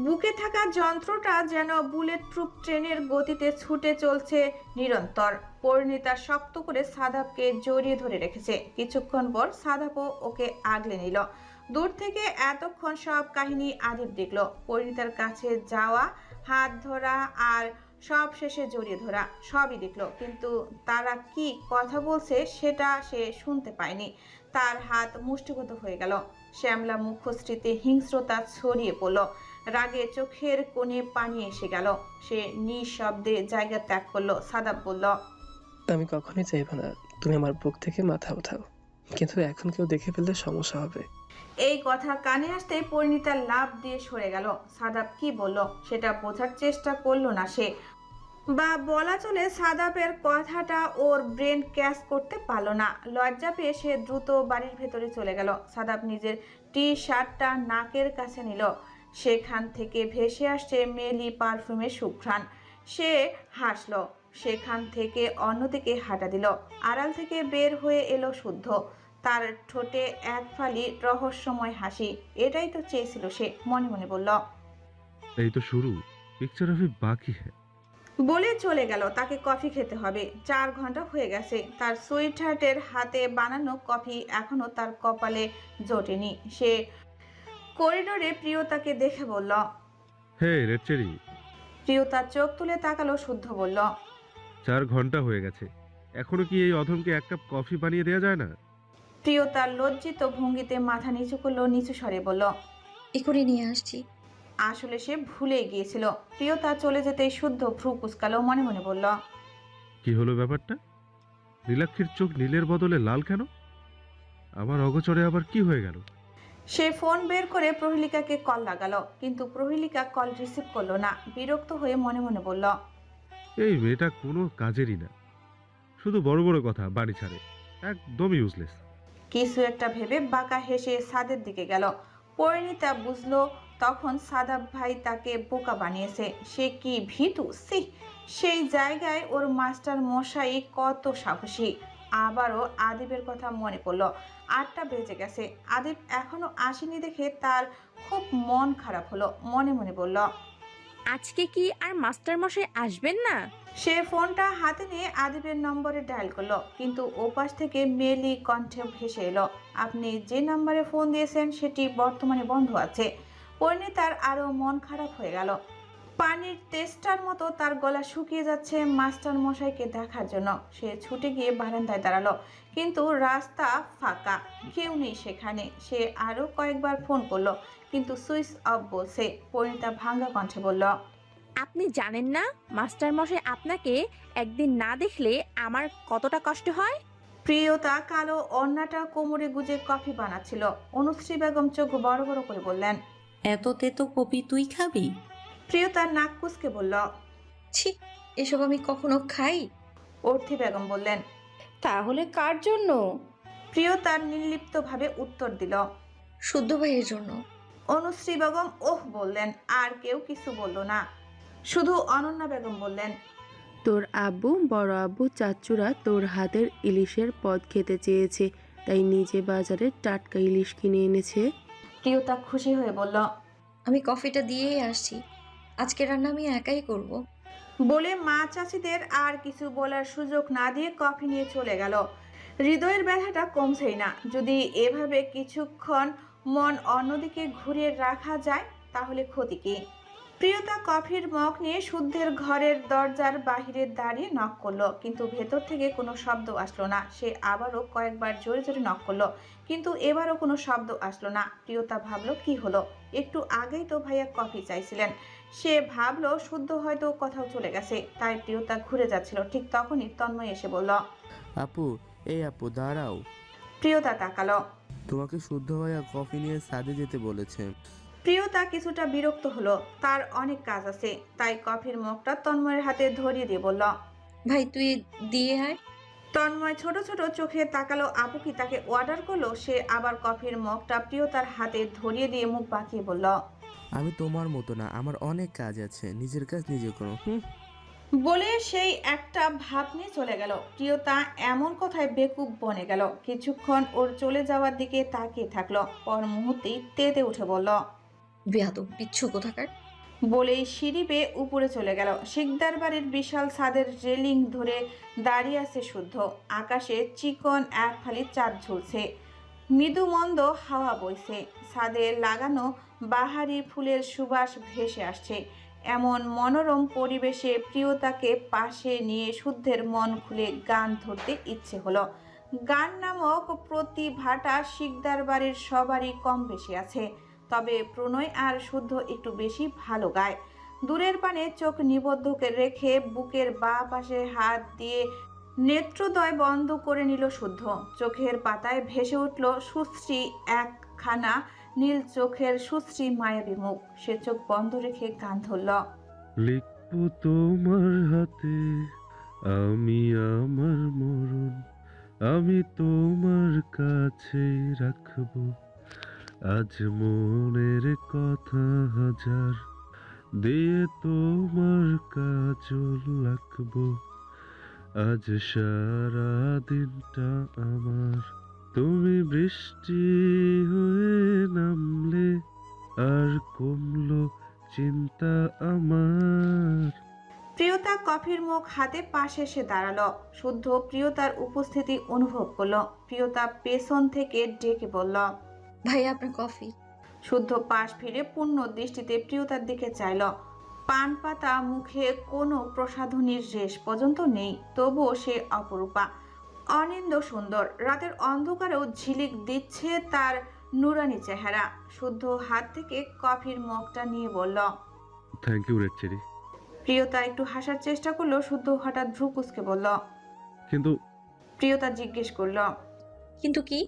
বুকে থাকা যন্ত্রটা যেন বুলেট প্রুফ ট্রেনের গতিতে ছুটে চলছে নিরন্তর। পরিণীতা শক্ত করে সাদাবকে জড়িয়ে ধরে রেখেছে। কিছুক্ষণ পর সাদাবও ওকে আগলে নিল। দূর থেকে এতক্ষণ সব কাহিনী আদিব দেখল। পরিণীতার কাছে যাওয়া, হাত ধরা আর সব শেষে জড়িয়ে ধরা, সবই দেখলো। কিন্তু তারা কি কথা বলছে সেটা সে শুনতে পায়নি। তার হাত মুষ্টিবদ্ধ হয়ে গেল। শ্যামলা মুখশ্রীতে হিংস্রতা ছড়িয়ে পড়ল। রাগে চোখের কোণে পানি এসে গেল। সে নিঃশব্দে জায়গা ত্যাগ করলো। সাদাব বলল। আমি কখনোই চাইবো না তুমি আমার বুক থেকে মাথা ওঠাও, কিন্তু এখন কেউ দেখে ফেললে সমস্যা হবে। এই কথা কানে আসতে পরিণীতা লাফ দিয়ে সরে গেল। সাদাব কি বলল সেটা বোঝার চেষ্টা করলো না সে, বা বলা চলে সাদাবের কথাটা ওর ব্রেন ক্যাচ করতে পারলো না। লজ্জা পেয়ে সে দ্রুত বাড়ির ভেতরে চলে গেল। সাদাব নিজের টি শার্টটা নাকের কাছে নিল। সেখান থেকে ভেসে আসছে মেলি পারফিউমের সুঘ্রাণ। সে হাসলো। সেখান থেকে অন্যদিকে হাঁটা দিল। আড়াল থেকে বের হয়ে এলো শুদ্ধ। তার ঠোঁটে এক ফালি রহস্যময় হাসি। এটাই তো চেয়েছিল সে, মনে মনে বলল। এই তো শুরু, পিকচার অফি বাকি হ্যাঁ। বলে চলে গেল। তাকে কফি খেতে হবে। 4 ঘন্টা হয়ে গেছে। তার সুইট হার্টের হাতে বানানো কফি এখনো তার কপালে জোটেনি। সে করিডোরে প্রিয়তাকে দেখে বলল। হে রেড চেরি। প্রিয়তা চোখ তুলে তাকালো। শুদ্ধ বলল। 4 ঘন্টা হয়ে গেছে, এখনো কি এই অধমকে 1 কাপ কফি বানিয়ে দেওয়া যায় না? প্রিয়তা লজ্জিত ভঙ্গিতে মাথা নিচু করলো, নিচু স্বরে বলল। এখনই নিয়ে আসছি। আসলে সে ভুলে গিয়েছিল। প্রিয়তা চলে যেতেই শুদ্ধ ভ্রু কুচকালো, মনে মনে বলল। কি হলো ব্যাপারটা? নীলাক্ষীর চোখ নীলের বদলে লাল কেন? আমার অগোচরে আবার কি হয়ে গেল? সে ফোন বের করে প্রহেলিকাকে কল লাগালো, কিন্তু প্রহেলিকা কল রিসিভ করলো না। বিরক্ত হয়ে মনে মনে বলল। এই মেয়েটা কোনো কাজেরই না, শুধু বড় বড় কথা বাড়ি ছাড়ে, একদম ইউজলেস। কিছু একটা ভেবে বাঁকা হেসে ছাদের দিকে গেল। পরিণীতা বুঝলো তখন সাদাব ভাই তাকে বোকা বানিয়েছে। সে কি ভীতু! সেই জায়গায় ওর মাস্টার মশাই কত সাহসী। আবারও আদিবের কথা মনে পড়ল। 8টা বেজে গেছে, আদিব এখনো আসেনি দেখে তার খুব মন খারাপ হলো। মনে মনে বলল, আজকে কি আর মাস্টার মশাই আসবেন না? সে ফোনটা হাতে নিয়ে আদিবের নম্বরে ডায়াল করলো, কিন্তু ওপাশ থেকে মেলি কণ্ঠে ভেসে এলো, আপনি যে নম্বরে ফোন দিয়েছেন সেটি বর্তমানে বন্ধ আছে। পরিণীতার আরো মন খারাপ হয়ে গেল। পানির তেষ্টার মতো তার গলা শুকিয়ে যাচ্ছে মাস্টার মশাইকে দেখার জন্য। সে ছুটে গিয়ে বারান্দায় দাঁড়ালো, কিন্তু রাস্তা ফাঁকা, কেউ নেই সেখানে। সে আরো কয়েকবার ফোন করলো, কিন্তু সুইচ অফ বলছে। পরিণীতা ভাঙ্গা কণ্ঠে বলল, আপনি জানেন না মাস্টার মশাই আপনাকে একদিন না দেখলে আমার কতটা কষ্ট হয়? প্রিয়তা কালো অন্যটা কোমরে গুজে কফি বানাচ্ছিল। অনুশ্রী বেগম চোখ বড় বড় করে বললেন, এত তেতো কপি তুই খাবি? প্রিয়তা নাক কুচকে বলল। ছি, এসব আমি কখনো খাই? অর্থী বেগম বললেন। তাহলে কার জন্য? প্রিয়তা নির্লিপ্তভাবে উত্তর দিল, শুদ্ধ ভাইয়ের জন্য। অনুশ্রী বেগম ওহ বললেন, আর কেউ কিছু বলল না। শুধু অনন্যা বেগম বললেন, তোর আব্বু বড় আব্বু চাচ্চুরা তোর হাতের ইলিশের পদ খেতে চেয়েছে, তাই নিজে বাজারে টাটকা ইলিশ কিনে এনেছে। প্রিয়তা খুশি হয়ে বলল, আমি কফিটা দিয়েই আসছি, আজকে রান্না আমি একাই করব। বলে মা চাচিদের আর কিছু বলার সুযোগ না দিয়ে কফি নিয়ে চলে গেল। হৃদয়ের ব্যথাটা কমছেই না। যদি এভাবে কিছুক্ষণ মন অন্যদিকে ঘুরিয়ে রাখা যায় তাহলে ক্ষতি কি? প্রিয়তা কফির মগ নিয়ে শুদ্ধের ঘরের দরজার বাহিরে দাঁড়িয়ে নক করলো, কিন্তু ভেতর থেকে কোনো শব্দ আসলো না। সে আবারও কয়েকবার জোরে জোরে নক করলো, কিন্তু এবারও কোনো শব্দ আসলো না। প্রিয়তা ভাবলো কি হলো, একটু আগেই তো ভাইয়া কফি চাইছিলেন। সে ভাবলো শুদ্ধ হয়তো কোথাও চলে গেছে, তাই প্রিয়তা ঘুরে যাচ্ছিল। ঠিক তখনই তন্ময় এসে বলল, আপু, এই আপু দাঁড়াও। প্রিয়তা তাকালো। তোমাকে শুদ্ধ ভাইয়া কফি নিয়ে সাদে যেতে বলেছে। প্রিয়তা কিছুটা বিরক্ত হলো, তার অনেক কাজ আছে, তাই কফির মগটা তন্ময়ের হাতে ধরিয়ে দিয়ে বলল, ভাই তুই দিয়ে আয়। তন্ময় ছোট ছোট চোখে তাকালো। আপু কি তাকে অর্ডার করলো? সে আবার কফির মগটা প্রিয়তার হাতে ধরিয়ে দিয়ে মুখ বাঁকিয়ে বলল, আমি তোমার মতো না, আমার অনেক কাজ আছে, নিজের কাজ নিজে করো। বলে সেই একটা ভাব নিয়ে চলে গেল। প্রিয়তা এমন কথায় বেকুব বনে গেল। কিছুক্ষণ ওর চলে যাওয়ার দিকে তাকিয়ে থাকলো, পর মুহূর্তেই তেতে উঠে বলল, বেয়াদব বিচ্ছু কোথাকার। বলেই সিঁড়ি বেয়ে উপরে চলে গেল। শিকদার বাড়ির বিশাল ছাদের রেলিং ধরে দাঁড়িয়ে আছে শুদ্ধ। আকাশে চিকন এক ফালি চাঁদ ঝুলছে, মৃদু মন্দ হাওয়া বইছে, ছাদে লাগানো বাহারি ফুলের সুবাস ভেসে আসছে। এমন মনোরম পরিবেশে প্রিয়তাকে পাশে নিয়ে শুদ্ধের মন খুলে গান ধরতে ইচ্ছে হলো। গান নামক প্রতিভাটা শিকদার বাড়ির সবারই কম বেশি আছে, তবে প্রণয় আর শুদ্ধ একটু বেশি ভালো গায়। দূরের পানে চোখ নিবদ্ধ রেখে বুকের বাঁ পাশে হাত দিয়ে নেত্রদয় বন্ধ করে নিল শুদ্ধ। চোখের পাতায় ভেসে উঠল সুশ্রী একখানা নীল চোখের সুশ্রী মায়াবী মুখ। সে চোখ বন্ধ রেখে গান ধরল, লিখবো তোমার হাতে আমি আমার মরণ, আমি তোমার কাছে রাখবো আজ মনের কথা হাজার, দিয়ে তোমার কাজল রাখবো আজ সারা দিনটা আমার। তুমি বৃষ্টি হয়ে নামলে আর কমলো চিন্তা আমার। প্রিয়তা কফির মুখ হাতে পাশে এসে দাঁড়ালো। শুদ্ধ প্রিয়তার উপস্থিতি অনুভব করলো। প্রিয়তা পেছন থেকে ডেকে বলল, ভাই আপনার কফি। শুদ্ধ পাশ ফিরে পূর্ণ দৃষ্টিতে প্রিয়তার দিকে চাইল। পান পাতা মুখে কোনো প্রসাধনীর রেশ পর্যন্ত নেই, তবুও সে অপরূপা, অনিন্দ সুন্দর। রাতের অন্ধকারেও ঝিলিক দিচ্ছে তার নুরানি চেহারা। শুদ্ধ হাত থেকে কফির মগটা নিয়ে বলল, থ্যাংক ইউ রেড চেরি। প্রিয়তা একটু হাসার চেষ্টা করলো। শুদ্ধ হঠাৎ ভ্রু কুঁচকে বলল, কিন্তু প্রিয়তা জিজ্ঞেস করল, কিন্তু কি?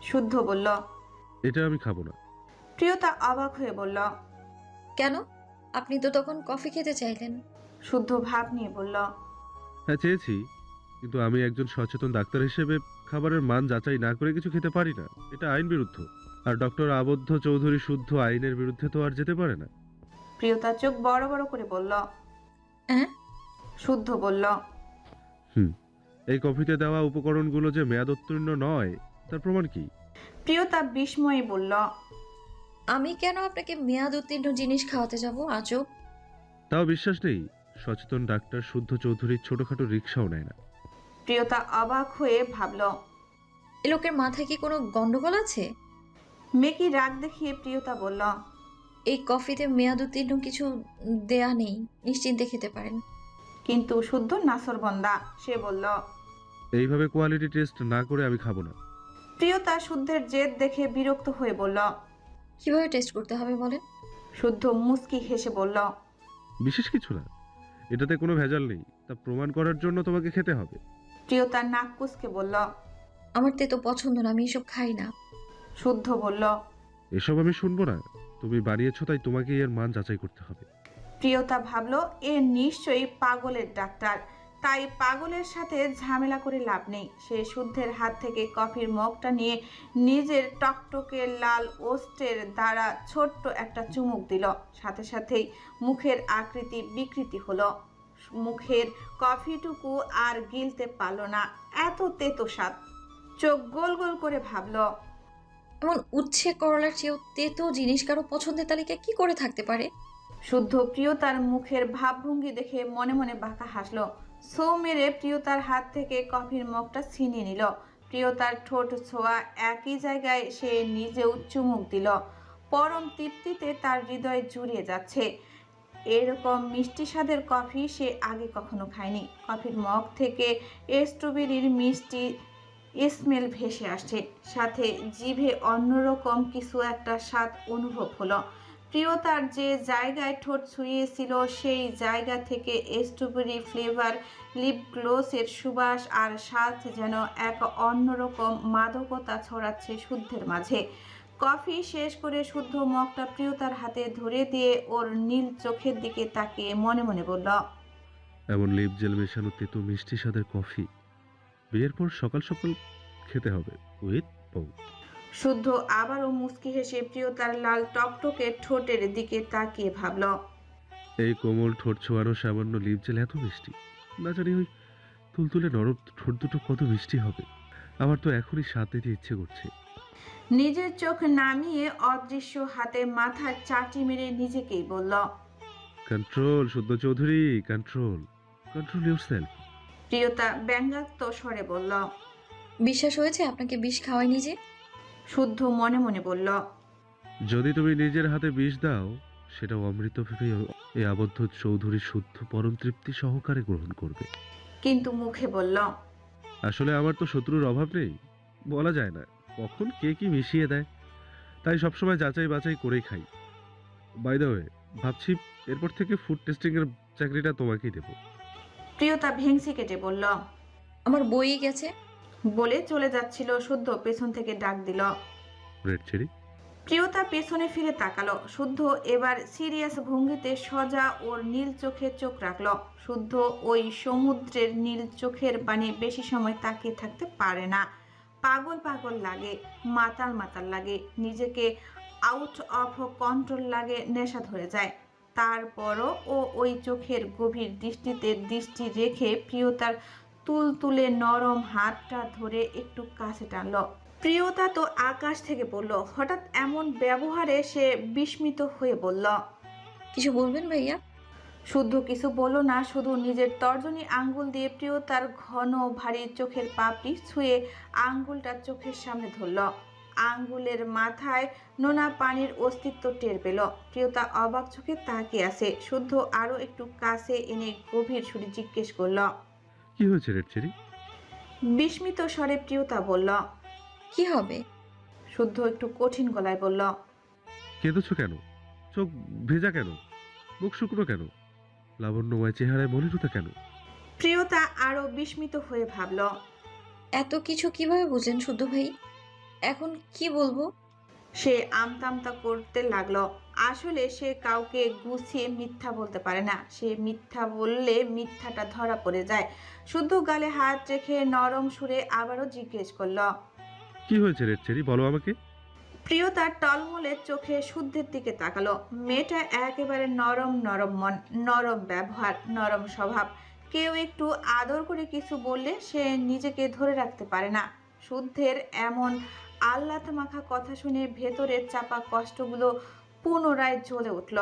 শুদ্ধ বলল, এটা আমি খাবো না। প্রিয়তা অবাক হয়ে বলল, কেন? আপনি তো তখন কফি খেতে চাইলেন। শুদ্ধ ভাব নিয়ে বলল, হ্যাঁ চেয়েছি, কিন্তু আমি একজন সচেতন ডাক্তার হিসেবে খাবারের মান যাচাই না করে কিছু খেতে পারি না, এটা আইন বিরুদ্ধ। আর ডক্টর আবদ্ধ চৌধুরী শুদ্ধ আইনের বিরুদ্ধে তো আর যেতে পারে না। প্রিয়তা চোখ বড় বড় করে বলল, হ্যাঁ? শুদ্ধ বলল, এই কফিতে দেওয়া উপকরণগুলো যে মেয়াদোত্তীর্ণ নয় তার প্রমাণ কি? প্রিয়তা বিস্ময়ে বলল। আমি কেন আপনাকে মেয়াদ উত্তীর্ণ জিনিস খাওয়াতে যাব আজব? তাও বিশ্বাস নেই? সচেতন ডাক্তার শুদ্ধ চৌধুরী ছোটখাটো রিক্সাও নেয় না। প্রিয়তা অবাক হয়ে ভাবল। এ লোকের মাথায় কি কোনো গন্ডগোল আছে? মেকি রাগ দেখিয়ে প্রিয়তা বলল। এই কফিতে মেয়াদ উত্তীর্ণ কিছু দেয়া নেই, নিশ্চিন্তে খেতে পারেন। কিন্তু শুদ্ধ নাসরবন্দা, সে বলল। এইভাবে কোয়ালিটি টেস্ট না করে আমি খাবো না। প্রিয়তা শুদ্ধের জেদ দেখে বিরক্ত হয়ে বলল। কিভাবে টেস্ট করতে হবে বলেন? শুদ্ধ মুচকি হেসে বলল। বিশেষ কিছু না, এটাতে কোনো ভেজাল নেই, তা প্রমাণ করার জন্য তোমাকে খেতে হবে। প্রিয়তা নাক কুচকে বলল। আমার তেতো পছন্দ না, আমি এসব খাই না। শুদ্ধ বলল। এসব আমি শুনবো না, তুমি বানিয়েছো তাই তোমাকে এর মান যাচাই করতে হবে। প্রিয়তা ভাবল এ নিশ্চয়ই পাগলের ডাক্তার, তাই পাগলের সাথে ঝামেলা করে লাভ নেই। সে শুদ্ধের হাত থেকে কফির মগটা নিয়ে নিজের টকটকে লাল ওষ্ঠের দ্বারা ছোট্ট একটা চুমুক দিল। সাথে সাথেই মুখের আকৃতি বিকৃতি হলো। মুখের কফিটুকু আর গিলতে পারল না, এত তেতো স্বাদ। চোখ গোল গোল করে ভাবল। এমন উচ্ছে করলার চেয়েও তেতো জিনিস কারো পছন্দের তালিকায় কি করে থাকতে পারে? শুদ্ধ প্রিয়তার মুখের ভাবভঙ্গি দেখে মনে মনে বাঁকা হাসলো। সৌ মেরে প্রিয়তার হাত থেকে কফির মগটা ছিনিয়ে নিল। প্রিয়তার ঠোঁট ছোঁয়া একই জায়গায় সে নিজেও চুমুক দিল। পরম তৃপ্তিতে তার হৃদয় জুড়িয়ে যাচ্ছে। এরকম মিষ্টি স্বাদের কফি সে আগে কখনো খায়নি। কফির মগ থেকে স্ট্রবেরির মিষ্টি স্মেল ভেসে আসছে, সাথে জিভে অন্যরকম কিছু একটা স্বাদ অনুভব হলো। প্রিয়তার যে জায়গায় ঠোঁট ছুঁয়েছিল সেই জায়গা থেকে স্ট্রবেরি ফ্লেভার লিপ গ্লোসের সুবাস আর স্বাদ যেন এক অন্যরকম মাদকতা ছড়াচ্ছে শুদ্ধের মাঝে। কফি শেষ করে শুদ্ধ মগটা প্রিয়তার হাতে ধরে দিয়ে ওর নীল চোখের দিকে তাকিয়ে মনে মনে বলল। এমন লিপ জেল মেশানো তেতো মিষ্টি স্বাদের কফি বিয়ের পর সকাল সকাল খেতে হবে উইথ বউ। শুদ্ধ আবারও মুচকি হেসে প্রিয়তার লাল টকটকে ঠোঁটের দিকে তাকিয়ে ভাবল। এই কোমল ঠোঁট ছোঁয়ানো সামান্য লিপ জেল এত মিষ্টি, না জানি ওই তুলতুলে নরম ঠোঁট দুটো কত মিষ্টি হবে। আমার তো এখনই স্বাদ নিতে ইচ্ছে করছে। নিজের চোখ নামিয়ে অদৃশ্য হাতে মাথার চাটি মেরে নিজেকেই বলল। কন্ট্রোল শুদ্ধ চৌধুরী, কন্ট্রোল, কন্ট্রোল ইউরসেলফ। প্রিয়তা ব্যঙ্গাত্ম স্বরে বলল। বিশ্বাস হয়েছে আপনাকে বিষ খাওয়াইনি যে? শুদ্ধ মনে মনে বলল। যদি তুমি নিজের হাতে বিষ দাও সেটাও অমৃত ভেবে এই আবদ্ধ চৌধুরী শুদ্ধ পরম তৃপ্তি সহকারে গ্রহণ করবে। কিন্তু মুখে বলল। আসলে আমার তো শত্রুর অভাব নেই, বলা যায় না কখন কে কি মিশিয়ে দেয়, তাই সবসময় যাচাই বাছাই করেই খাই। বাই দ্য ওয়ে, ভাবছি এরপর থেকে ফুড টেস্টিং এর চাকরিটা তোমাকেই দেব। প্রিয়তা ভেংসি কেটে বলল। আমার বই গেছে। বলে চলে যাচ্ছিল শুদ্ধ পেছন থেকে ডাক দিল। Red cherry. প্রিয়তা পেছনে ফিরে তাকালো। শুদ্ধ এবার সিরিয়াস ভঙ্গিতে সজা ওর নীল চোখে চোখ রাখলো। শুদ্ধ ওই সমুদ্রের নীল চোখের পানে বেশি সময় তাকিয়ে থাকতে পারে না। পাগল পাগল লাগে, মাতাল মাতাল লাগে, নিজেকে আউট অফ কন্ট্রোল লাগে, নেশা ধরে যায়। তারপরও ও ওই চোখের গভীর দৃষ্টিতে দৃষ্টি রেখে প্রিয়তার তুলতুলে নরম হাতটা ধরে একটু কাছে টানলো। প্রিয়তা তো আকাশ থেকে পড়ল। হঠাৎ এমন ব্যবহারে সে বিস্মিত হয়ে বলল। কিছু বলবেন ভাইয়া? শুদ্ধ কিছু বলল না, শুধু নিজের তর্জনী আঙ্গুল দিয়ে প্রিয়তার ঘন ভারী চোখের পাপড়ি ছুঁয়ে আঙ্গুলটা চোখের সামনে ধরল। আঙ্গুলের মাথায় নোনা পানির অস্তিত্ব টের পেল। প্রিয়তা অবাক চোখে তাকিয়ে আছে। শুদ্ধ আরো একটু কাছে এনে গভীর সুরে জিজ্ঞেস করল। কি হয়েছে রেড চেরি? বিস্মিত স্বরে প্রিয়তা বলল। কি হবে? শুদ্ধ একটু কঠিন গলায় বলল। কেঁদোছো কেন? চোখ ভেজা কেন? মুখ শুকনো কেন? লাবণ্যময় চেহারায় মলিনতা কেন? প্রিয়তা আরো বিস্মিত হয়ে ভাবল। এত কিছু কিভাবে বুঝলেন শুদ্ধ ভাই? এখন কি বলবো? সে আমতামতা করতে লাগলো। আসলে সে কাউকে গুছিয়ে মিথ্যা বলতে পারে না। সে মিথ্যা বললে মিথ্যাটা ধরা পড়ে যায়। শুদ্ধ গালে হাত রেখে নরম সুরে আবারও জিজ্ঞেস করল। কি হয়েছে রেড চেরি, বলো আমাকে। প্রিয়তার টলমলের চোখে শুদ্ধের দিকে তাকালো। মেয়েটা একেবারে নরম নরম মন, নরম ব্যবহার, নরম স্বভাব, কেউ একটু আদর করে কিছু বললে সে নিজেকে ধরে রাখতে পারে না। শুদ্ধের এমন আহ্লাদ মাখা কথা শুনে ভেতরের চাপা কষ্টগুলো পুনরায় জ্বলে উঠল।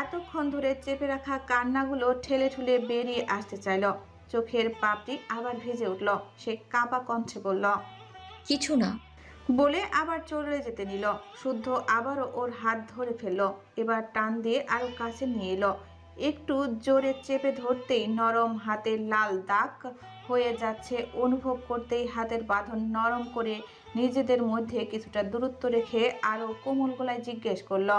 এতক্ষণ ধরে চেপে রাখা কান্নাগুলো ঠেলে ঠুলে বেরিয়ে আসতে চাইল। চোখের পাপড়ি আবার ভিজে উঠল। সে কাঁপা কণ্ঠে বলল, কিছু না। বলে আবার চলে যেতে নিল। শুদ্ধ আবারও ওর হাত ধরে ফেলল। এবার টান দিয়ে আরো কাছে নিয়ে এলো। একটু জোরে চেপে ধরতেই নরম হাতের লাল দাগ হয়ে যাচ্ছে অনুভব করতেই হাতের বাঁধন নরম করে নিজেদের মধ্যে কিছুটা দূরত্ব রেখে আরো কোমল গলায় জিজ্ঞেস করল,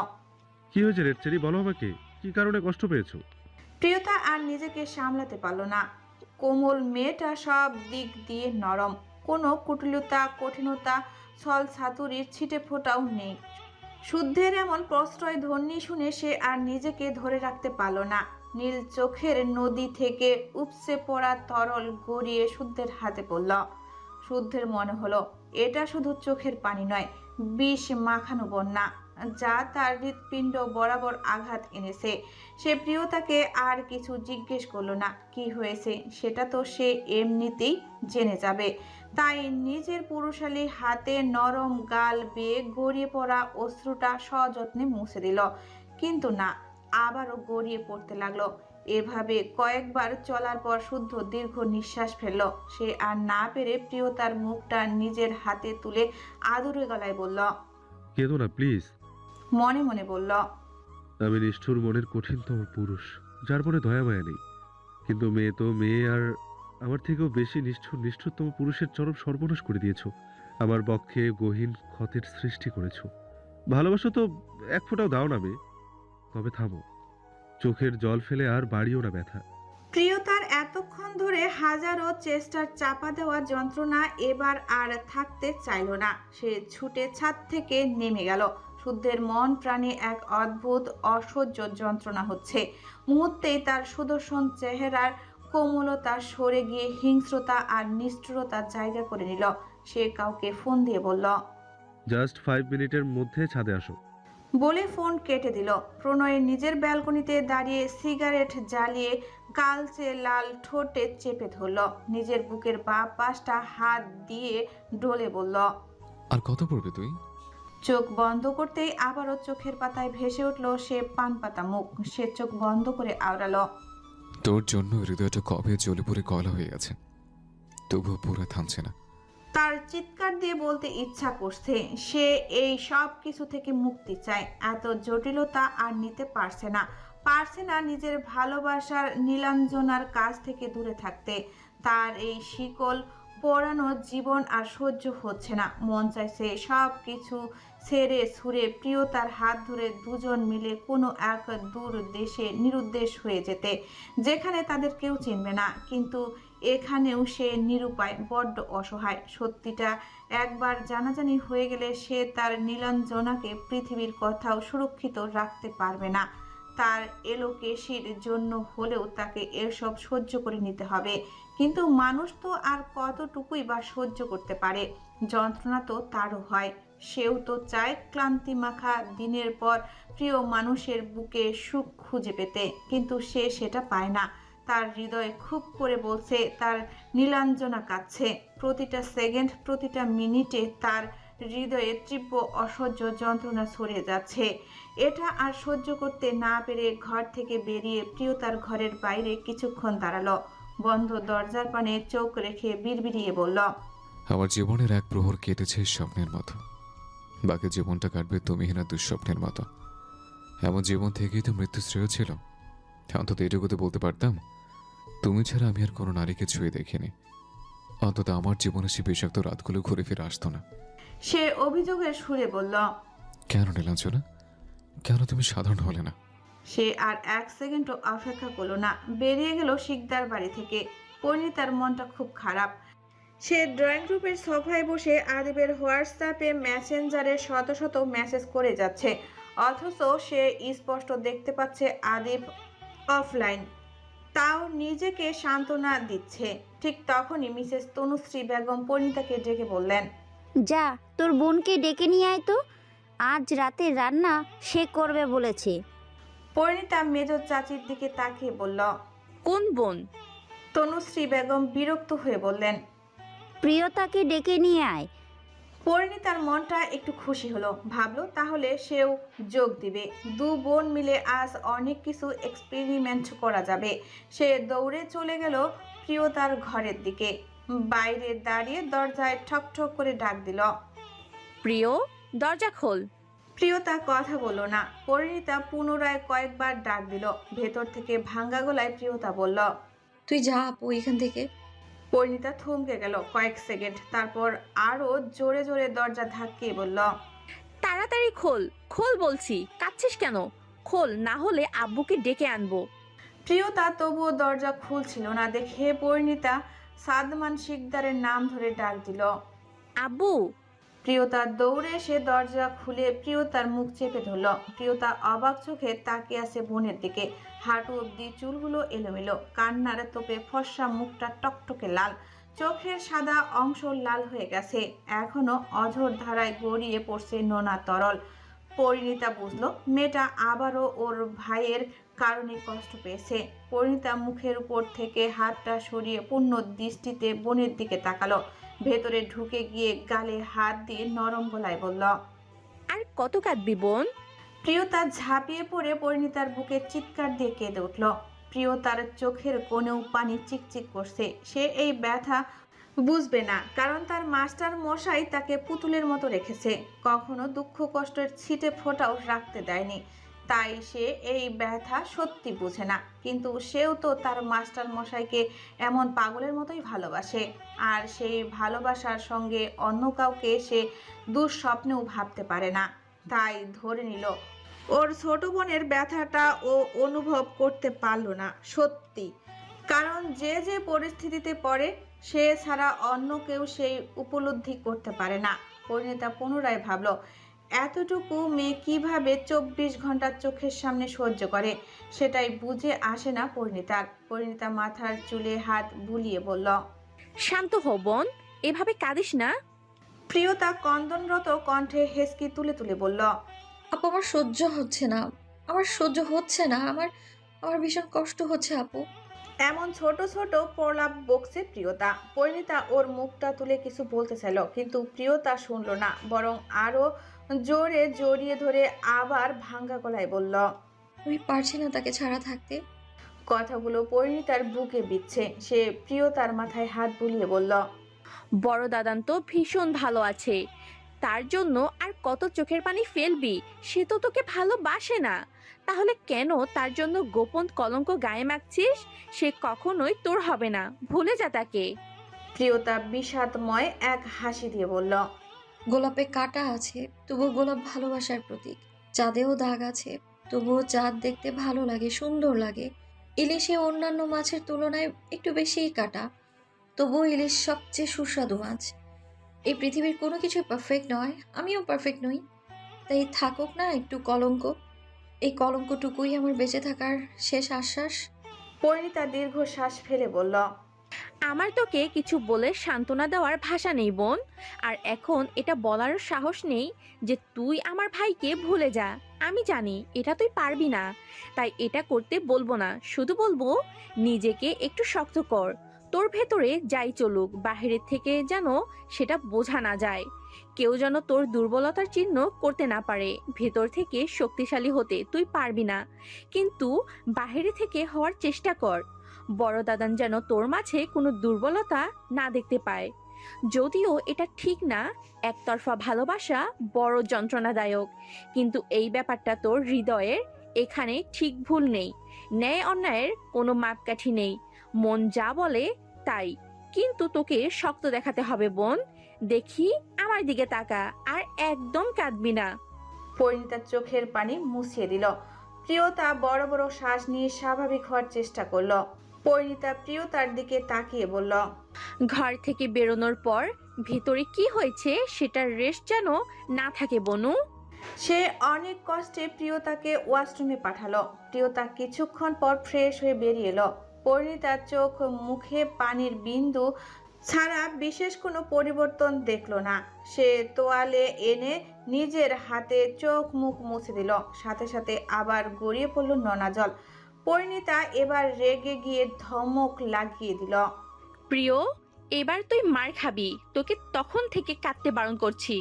কি হয়েছে রেড চেরি, বলো আমাকে, কি কারণে কষ্ট পেয়েছো? প্রিয়তা আর নিজেকে সামলাতে পারল না। কোমল মেয়েটা সব দিক দিয়ে নরম, কোনো কুটিলতা কঠিনতা ছল ছাতুরির ছিটে ফোটাও নেই। শুদ্ধের এমন প্রশ্রয় ধ্বনি শুনে সে আর নিজেকে ধরে রাখতে পারল না। নীল চোখের নদী থেকে উপচে পড়া তরল গড়িয়ে শুদ্ধের হাতে পড়ল। শুদ্ধের মনে হলো এটা শুধু চোখের পানি নয়, বিষ মাখানো বন্যা, যা তার হৃৎপিণ্ড বরাবর আঘাত এনেছে। সে প্রিয়তাকে আর কিছু জিজ্ঞেস করলো না। কি হয়েছে সেটা তো সে এমনিতেই জেনে যাবে। তাই নিজের পুরুষালী হাতে নরম গাল বেয়ে গড়িয়ে পড়া অশ্রুটা সযত্নে মুছে দিল। কিন্তু না, আবারও গড়িয়ে পড়তে লাগলো। এভাবে কয়েকবার চলার পর শুদ্ধ দীর্ঘ নিঃশ্বাস ফেলল। সে আর না পেরে প্রিয়তার মুখটা নিজের হাতে তুলে আদুরে গলায় বলল, কেঁদো না প্লিজ। মনে মনে বলল, আমি নিষ্ঠুর মনের কঠিনতম পুরুষ, যার মনে দয়া মায়া নেই। কিন্তু মেয়ে তো মেয়ে, আর আমার থেকেও বেশি নিষ্ঠুরতম পুরুষের চরম সর্বনাশ করে দিয়েছো। আমার বক্ষে গহীন ক্ষতের সৃষ্টি করেছো। ভালোবাসা তো এক ফোঁটাও দাও না মেয়ে। তবে থামো, চোখের জল ফেলে আর বাড়িও না ব্যথা। প্রিয়তার এতক্ষণ ধরে হাজারো চেষ্টার চাপা দেওয়া যন্ত্রণা এবার আর থাকতে চাইল না। সে ছুটে ছাদ থেকে নেমে গেল। শুদ্ধের মন প্রাণে এক অদ্ভুত অসহ্য যন্ত্রণা হচ্ছে। মুহূর্তেই তার সুদর্শন চেহারার কোমলতা সরে গিয়ে হিংস্রতা আর নিষ্ঠুরতা জায়গা করে নিল। সে কাউকে ফোন দিয়ে বলল, জাস্ট 5 মিনিটের মধ্যে ছাদে আসো। বলে ফোন কেটে দিল। প্রণয় নিজের ব্যালকনিতে দাঁড়িয়ে সিগারেট জ্বালিয়ে কালচে লাল ঠোঁটে চেপে ধরল। নিজের বুকের বাঁ পাশটা হাত দিয়ে ডলে বলল, আর কত পড়বে তুই? চোখ বন্ধ করতেই আবারও চোখের পাতায় ভেসে উঠল সে পান পাতা মুখ। সে চোখ বন্ধ করে আওড়ালো, তোর জন্য হৃদয়টা কবে জ্বলে পড়ে কয়লা হয়ে গেছে, তবুও পুরো থামছে না। তার চিৎকার দিয়ে বলতে ইচ্ছা করছে সে এই সব কিছু থেকে মুক্তি চায়। এত জটিলতা আর নিতে পারছে না। নিজের ভালোবাসার নীলাঞ্জনার কাছ থেকে দূরে থাকতে। তার এই শিকল পোড়ানো জীবন আর সহ্য হচ্ছে না। মন চাইছে সব কিছু ছেড়ে ছুঁড়ে প্রিয়তার হাত ধরে দুজন মিলে কোনো এক দূর দেশে নিরুদ্দেশ হয়ে যেতে, যেখানে তাদের কেউ চিনবে না। কিন্তু এখানেও সে নিরুপায়, বড্ড অসহায়। সত্যিটা একবার জানাজানি হয়ে গেলে সে তার নীলাঞ্জনাকে পৃথিবীর কোথাও সুরক্ষিত রাখতে পারবে না। তার এলোকেশির জন্য হলেও তাকে এসব সহ্য করে নিতে হবে। কিন্তু মানুষ তো আর কতটুকুই বা সহ্য করতে পারে। যন্ত্রণা তো তারও হয়। সেও তো চায় ক্লান্তি মাখা দিনের পর প্রিয় মানুষের বুকে সুখ খুঁজে পেতে, কিন্তু সে সেটা পায় না। তার হৃদয় খুব করে বলছে তার নীলাঞ্জনা কাঁদছে। প্রতিটা সেকেন্ড, প্রতিটা মিনিটে তার হৃদয়ে তীব্র অসহ্য যন্ত্রণা ছড়িয়ে যাচ্ছে। এটা আর সহ্য করতে না পেরে ঘর থেকে বেরিয়ে প্রিয়তার ঘরের বাইরে কিছুক্ষণ দাঁড়ালো। বন্ধ দরজার পানে চোখ রেখে বিড়বিড়িয়ে বলল, আমার জীবনের এক প্রহর কেটেছে স্বপ্নের মতো, বাকি জীবনটা কাটবে তুমিহীনা দুঃস্বপ্নের মতো। এমন জীবন থেকেই তো মৃত্যু শ্রেয় ছিল। অন্তত এটুকুতে বলতে পারতাম, তুমি ছাড়া আমি আর কোনো নারীকে ছুঁয়ে দেখিনি। অন্তত আমার জীবনে সে বিষাক্ত রাতগুলো ঘুরে ফিরে আসতো না। সে অভিযোগের সুরে বলল, কেন নীলাঞ্জনা, কেন তুমি সাধারণ হলে না? সে আর এক সেকেন্ডও অপেক্ষা করলো না, বেরিয়ে গেল শিকদার বাড়ি থেকে। পরিণীতার মনটা খুব খারাপ। সে ড্রয়িং রুমের সোফায় বসে আদিবের হোয়াটসঅ্যাপে মেসেঞ্জারে শত শত মেসেজ করে যাচ্ছে, অথচ সে স্পষ্ট দেখতে পাচ্ছে আদিব অফলাইন। তাও নিজেকে সান্ত্বনা দিচ্ছে। ঠিক তখনই মিসেস তনুশ্রী বেগম পরিণীতাকে ডেকে বললেন, যা তোর বোনকে ডেকে নিয়ে আয় তো, আজ রাতে রান্না সে করবে বলেছে। পরিণীতা মেজর চাচির দিকে তাকিয়ে বলল, কোন বোন? তনুশ্রী বেগম বিরক্ত হয়ে বললেন। প্রিয়তাকে ডেকে নিয়ে আয়। পরিণীতার মনটা একটু খুশি হলো, ভাবলো তাহলে সেও যোগ দিবে। দু বোন মিলে আজ অনেক কিছু এক্সপেরিমেন্ট করা যাবে। সে দৌড়ে চলে গেল প্রিয়তার ঘরের দিকে। বাইরে দাঁড়িয়ে দরজায় ঠক ঠক করে ডাক দিল। প্রিয়, দরজা খোল। প্রিয়তা কথা বলল না। পরিণীতা পুনরায় কয়েকবার ডাক দিল। ভেতর থেকে ভাঙ্গা গলায় প্রিয়তা বলল। তুই যা আপু এখান থেকে। পরিণীতা থমকে গেল কয়েক সেকেন্ড, তারপর আরো জোরে জোরে দরজা ধাক্কিয়ে বলল। তাড়াতাড়ি খোল, খোল বলছি, কাঁদছিস কেন? খোল, না হলে আব্বুকে ডেকে আনবো। প্রিয়তা তবুও দরজা খুলছিল না দেখে পরিণীতা সাদমান শিকদারের নাম ধরে ডাক দিল। আব্বু। প্রিয়তা দৌড়ে এসে দরজা খুলে প্রিয়তার মুখ চেপে ধরল। প্রিয়তা অবাক চোখে তাকিয়ে আছে বোনের দিকে। হাঁটু অব্দি চুলগুলো এলোমেলো, কান্নার তোপে ফর্সা মুখটা টকটকে লাল, চোখের সাদা অংশ লাল হয়ে গেছে, এখনো অঝোর ধারায় গড়িয়ে পড়ছে নোনা তরল। পরিণীতা বুঝলো মেয়েটা আবারও ওর ভাইয়ের কারণে কষ্ট পেয়েছে। পরিণীতা মুখের উপর থেকে হাতটা সরিয়ে পূর্ণ দৃষ্টিতে বোনের দিকে তাকালো। ভেতরে ঢুকে গিয়ে গালে হাত দিয়ে নরম গলায় বলল। আর কত কাঁদবি বোন? প্রিয়তা ঝাঁপিয়ে পড়ে পরিণীতার বুকে চিৎকার দিয়ে কেঁদে উঠল। প্রিয়তার চোখের কোণেও পানি চিকচিক করছে। সে এই ব্যথা বুঝবে না, কারণ তার মাস্টার মশাই তাকে পুতুলের মতো রেখেছে, কখনো দুঃখ কষ্টের ছিটে ফোঁটাও রাখতে দেয়নি। তাই সে এই ব্যথা সত্যি বুঝে না। কিন্তু সেও তো তার মাস্টার মশাইকে এমন পাগলের মতোই ভালোবাসে, আর সেই ভালোবাসার সঙ্গে অন্য কাউকে সে দুঃস্বপ্নেও ভাবতে পারে না। তাই ধরে নিল ওর ছোট বোনের ব্যথাটা ও অনুভব করতে পারল না সত্যি, কারণ যে যে পরিস্থিতিতে পড়ে সে ছাড়া অন্য কেউ সেই উপলব্ধি করতে পারে না। পরিণীতা পুনরায় ভাবল, এতটুকু মেয়ে কিভাবে 24 ঘন্টা চোখের সামনে সহ্য করে, সেটাই বুঝে আসে না পরিণীতার। পরিণীতা মাথার চুলে হাত বুলিয়ে বলল। শান্ত হো বোন, এভাবে কাঁদিস না। প্রিয়তা কন্দনরত কণ্ঠে হেসকি তুলে তুলে বলল। আপু আমার সহ্য হচ্ছে না, আমার সহ্য হচ্ছে না, আমার আমার ভীষণ কষ্ট হচ্ছে আপু। এমন ছোট ছোট প্রলাপ বকছে প্রিয়তা। পরিণীতা ওর মুখটা তুলে কিছু বলতে চাইল, কিন্তু প্রিয়তা শুনল না, বরং আরো জোরে জড়িয়ে ধরে আবার ভাঙ্গা গলায় বলল। আমি পারছি না তাকে ছাড়া থাকতে। কথাগুলো পরিণীতার বুকে বিচ্ছে। সে প্রিয়তার মাথায় হাত বুলিয়ে বলল। বড় দাদান তো ভীষণ ভালো আছে, তার জন্য আর কত চোখের পানি ফেলবি? সে তো তোকে ভালোবাসে না, তাহলে কেন তার জন্য গোপন কলঙ্ক গায়ে মাখছিস? সে কখনোই তোর হবে না, ভুলে যা তাকে। প্রিয়তা বিষাদময় এক হাসি দিয়ে বলল। গোলাপে কাঁটা আছে, তবুও গোলাপ ভালোবাসার প্রতীক। চাঁদেও দাগ আছে, তবুও চাঁদ দেখতে ভালো লাগে, সুন্দর লাগে। ইলিশে অন্যান্য মাছের তুলনায় একটু বেশিই কাঁটা, তবুও ইলিশ সবচেয়ে সুস্বাদু মাছ। এই পৃথিবীর কোনো কিছুই পারফেক্ট নয়, আমিও পারফেক্ট নই, তাই থাকুক না একটু কলঙ্ক। এই কলঙ্কটুকুই আমার বেঁচে থাকার শেষ আশ্বাস। পরিণীতা দীর্ঘশ্বাস ফেলে বলল। আমার তোকে কিছু বলে সান্ত্বনা দেওয়ার ভাষা নেই বোন, আর এখন এটা বলারও সাহস নেই যে তুই আমার ভাইকে ভুলে যা। আমি জানি এটা তুই পারবি না, তাই এটা করতে বলবো না, শুধু বলবো নিজেকে একটু শক্ত কর। তোর ভেতরে যাই চলুক, বাহিরের থেকে যেন সেটা বোঝা না যায়, কেউ যেন তোর দুর্বলতার চিহ্ন করতে না পারে। ভেতর থেকে শক্তিশালী হতে তুই পারবি না, কিন্তু বাহিরে থেকে হওয়ার চেষ্টা কর। বড় দাদান যেন তোর মাঝে কোনো দুর্বলতা না দেখতে পায়। যদিও এটা ঠিক না, একতরফা ভালোবাসা বড় যন্ত্রণাদায়ক, কিন্তু এই ব্যাপারটা তোর হৃদয়ের, এখানে ঠিক ভুল নেই, ন্যায় অন্যায়ের কোনো মাপকাঠি নেই। মন যা বলে তাই, কিন্তু তোকে শক্ত দেখাতে হবে বোন। দেখি আমার দিকে তাকা, আর একদম কাঁদবি না। পরিণীতার চোখের পানি মুছিয়ে দিল। প্রিয়তা বড় বড় শ্বাস নিয়ে স্বাভাবিক হওয়ার চেষ্টা করলো। পরিণীতা প্রিয়তার দিকে তাকিয়ে বলল। ঘর থেকে বেরোনোর পর ভেতরে কি হয়েছে সেটার রেস্ট যেন না থাকে বনু। সে অনেক কষ্টে প্রিয়তাকে ওয়াশরুমে পাঠালো। প্রিয়তা কিছুক্ষণ পর ফ্রেশ হয়ে বেরিয়ে এলো। পরিণীতার চোখ মুখে পানির বিন্দু ছাড়া বিশেষ কোনো পরিবর্তন দেখলো না। সে তোয়ালে এনে নিজের হাতে চোখ মুখ মুছে দিল, সাথে সাথে আবার গড়িয়ে পড়ল নোনা জল। পরিণীতা এবার রেগে গিয়ে ধমক লাগিয়ে দিল। প্রিয়, এবার তুই মার খাবি, তোকে তখন থেকে কাঁদতে বারণ করছি।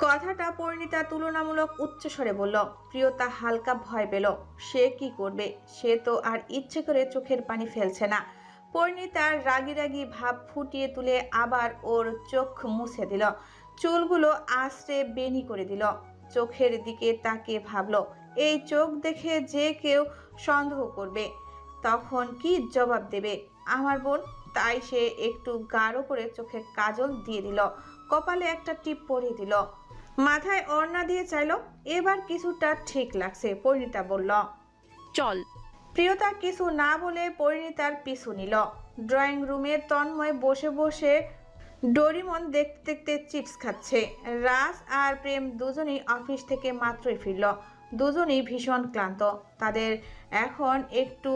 কথাটা পরিণীতা তুলনামূলক উচ্চস্বরে বলল। প্রিয়তা হালকা ভয় পেল। সে কি করবে? সে তো আর ইচ্ছে করে চোখের পানি ফেলছে না। পরিণীতার রাগি রাগি ভাব ফুটিয়ে তুলে আবার ওর চোখ মুছে দিল, চুলগুলো আঁচড়ে বেনি করে দিল। চোখের দিকে তাকিয়ে ভাবল, এই চোখ দেখে যে কেউ সন্দেহ করবে, তখন কি জবাব দেবে আমার বোন? তাই সে একটু গাঢ় করে চোখে কাজল দিয়ে দিল, কপালে একটা টিপ পরিয়ে দিল, মাথায় ওড়না দিয়ে চাইলো। এবার কিছুটা ঠিক লাগছে। পরিণীতা বলল, চল। প্রিয়তা কিছু না বলে পরিণীতার পিছু নিল। ড্রয়িং রুমে তন্ময় বসে বসে ডোরিমন দেখতে দেখতে চিপস খাচ্ছে। রাজ আর প্রেম দুজনেই অফিস থেকে মাত্রই ফিরল। দুজনেই ভীষণ ক্লান্ত। তাদের এখন একটু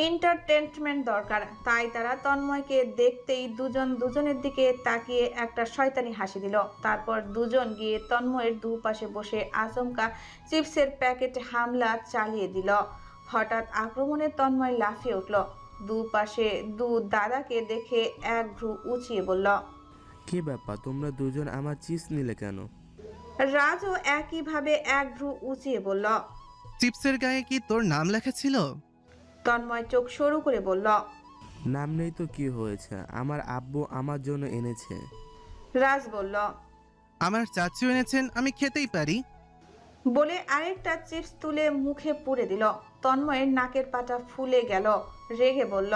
এন্টারটেনমেন্ট দরকার। তাই তারা তন্ময়কে দেখতেই দুজন দুজনের দিকে তাকিয়ে একটা শয়তানি হাসি দিল। তারপর দুজন গিয়ে তন্ময়ের দুপাশে বসে আচমকা চিপসের প্যাকেট হামলা চালিয়ে দিল। হঠাৎ আক্রমণে তন্ময় লাফিয়ে উঠল। দুপাশে দু দাদাকে দেখে এক ভ্রু উঁচিয়ে বলল, কি ব্যাপার, তোমরা দুজন আমার চিপস নিলে কেন? রাজও একইভাবে এক ভ্রু উঁচিয়ে বলল, চিপসের গায়ে কি তোর নাম লেখা ছিল? তন্ময় চোখ সরু করে বলল, নাম নেই তো কি হয়েছে, আমার আব্বু আমার জন্য এনেছে। রাজ বলল, আমার চাচু এনেছেন, আমি খেতেই পারি। বলে আরেকটা চিপস তুলে মুখে পুরে দিল। তন্ময়ের নাকের পাটা ফুলে গেল। রেগে বলল,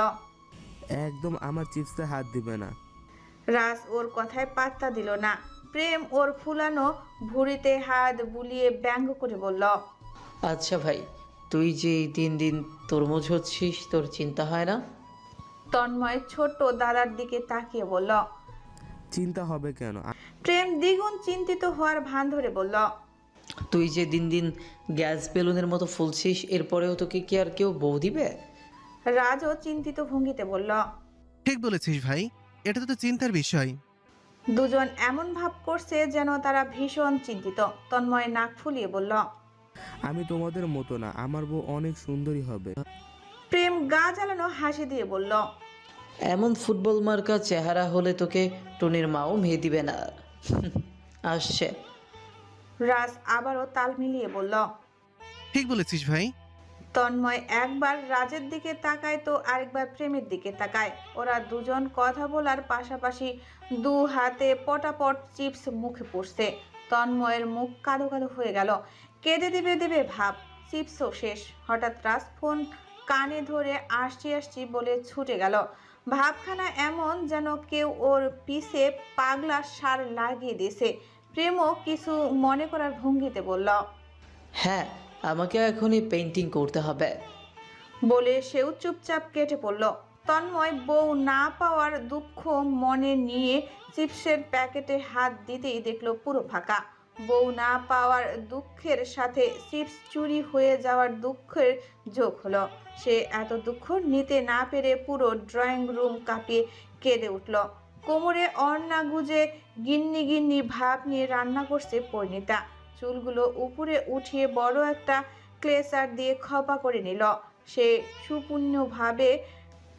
একদম আমার চিপসে হাত দিবে না। রাজ ওর কথায় পাত্তা দিল না। প্রেম ওর ফুলানো ভুঁড়িতে হাত বুলিয়ে ব্যঙ্গ করে বলল, আচ্ছা ভাই, তুই যে দিন দিন তরমুজ হচ্ছিস, তোর চিন্তা হয় না? তন্ময় ছোট দাদার দিকে তাকিয়ে বলল। চিন্তা হবে কেন? প্রেম দ্বিগুণ চিন্তিত হওয়ার ভান ধরে বলল, তুই যে দিন দিন গ্যাস বেলুনের মতো ফুলছিস, এরপরেও তোকে কি আর কেউ বউ দিবে? রাজও চিন্তিত ভঙ্গিতে বলল, ঠিক বলেছিস ভাই, এটা তো চিন্তার বিষয়। দুজন এমন ভাব করছে যেন তারা ভীষণ চিন্তিত। তন্ময় নাক ফুলিয়ে বলল, আমি তোমাদের মতো না, আমার বউ অনেক সুন্দরী হবে। প্রেম গা জ্বালানো হাসি দিয়ে বলল, এমন ফুটবল মার্কা চেহারা হলে তোকে টনির মাও মেয়ে দিবে না। আসছে। রাজ আবারও তাল মিলিয়ে বলল, ঠিক বলেছিস ভাই। তন্ময় একবার রাজের দিকে তাকায় তো আরেকবার প্রেমের দিকে তাকায়। ওরা দুজন কথা বলার পাশাপাশি দু হাতে পটাপট চিপস মুখে পড়ছে। তন্ময়ের মুখ কাদো কাদো হয়ে গেল, কেঁদে দেবে দেবে ভাব। চিপসও শেষ। হঠাৎ রাজ ফোন কানে ধরে আসছি আসছি বলে ছুটে গেল। ভাবখানা এমন যেন কেউ ওর পিছে পাগলা সার লাগিয়ে দিয়েছে। প্রেমও কিছু মনে করার ভঙ্গিতে বলল, হ্যাঁ, আমাকে এখনই পেইন্টিং করতে হবে। বলে সেও চুপচাপ কেটে পড়ল। তন্ময় বউ না পাওয়ার দুঃখ মনে নিয়ে চিপসের প্যাকেটে হাত দিতেই দেখলো পুরো ফাঁকা। বউ না পাওয়ার দুঃখের সাথে চিপস চুরি হয়ে যাওয়ার দুঃখের যোগ হলো। সে এত দুঃখ নিতে না পেরে পুরো ড্রয়িং রুম কাঁপিয়ে কেঁদে উঠল। কোমরে ওড়না গুজে গিন্নি গিন্নি ভাব নিয়ে রান্না করছে পরিণীতা। চুলগুলো উপরে উঠিয়ে বড় একটা ক্লেসার দিয়ে খপা করে নিল। সে সুপুণ্যভাবে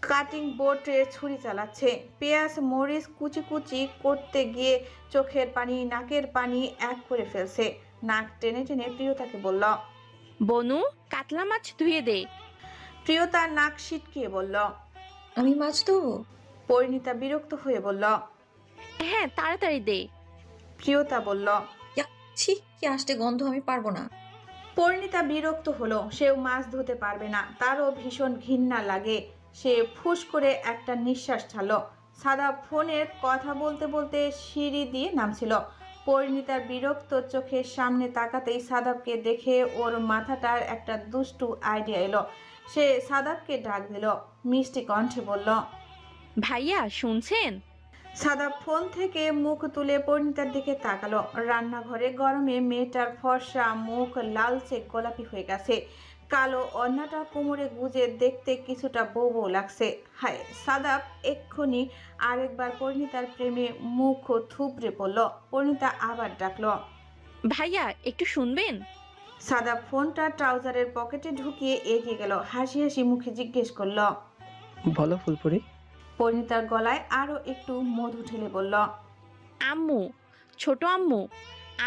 কাটিং বোর্ডে ছুরি চালাচ্ছে। পেঁয়াজ মরিচ কুচি কুচি করতে গিয়ে চোখের পানি নাকের পানি এক করে ফেলছে। নাক টেনে টেনে প্রিয়তাকে বলল, বনু, কাতলা মাছ ধুয়ে দে। প্রিয়তা নাক সিটকিয়ে বলল, আমি মাছ ধোবো? পরিণীতা বিরক্ত হয়ে বলল, হ্যাঁ, তাড়াতাড়ি দে। প্রিয়তা বলল, ছি, কি আসতে গন্ধ, আমি পারবো না। পরিণীতা বিরক্ত হলো। সেও মাছ ধুতে পারবে না, তারও ভীষণ ঘৃণা লাগে। সে ফুস করে একটা নিঃশ্বাস ছাড়লো। সাদা ফোনের কথা বলতে বলতে সিঁড়ি দিয়ে নামছিল। পরিণীতার বিরক্ত চোখের সামনে তাকাতেই সাদাবকে দেখে ওর মাথাটার একটা দুষ্টু আইডিয়া এলো। সে সাদাবকে ডাক দিল, মিষ্টি কণ্ঠে বলল, ভাইয়া শুনছেন? সাদা ফোন থেকে মুখ তুলে পরিণীতার দিকে তাকালো। রান্নাঘরে গরমে মেয়েটার ফর্সা মুখ লালচে গোলাপি হয়ে গেছে। কালো অন্যটা কোমরে গুজে দেখতে কিছুটা বউ বউ লাগছে। হায়, সাদাব এক্ষুনি আরেকবার পরিণীতার প্রেমে মুখ থুবড়ে পড়ল। পরিণীতা আবার ডাকলো, ভাইয়া একটু শুনবেন? সাদাব ফোনটা ট্রাউজারের পকেটে ঢুকিয়ে এগিয়ে গেল, হাসি হাসি মুখে জিজ্ঞেস করলো। বলো ফুলপুরি। পরিণীতার গলায় আরো একটু মধু ঢেলে বলল, আম্মু, ছোট আম্মু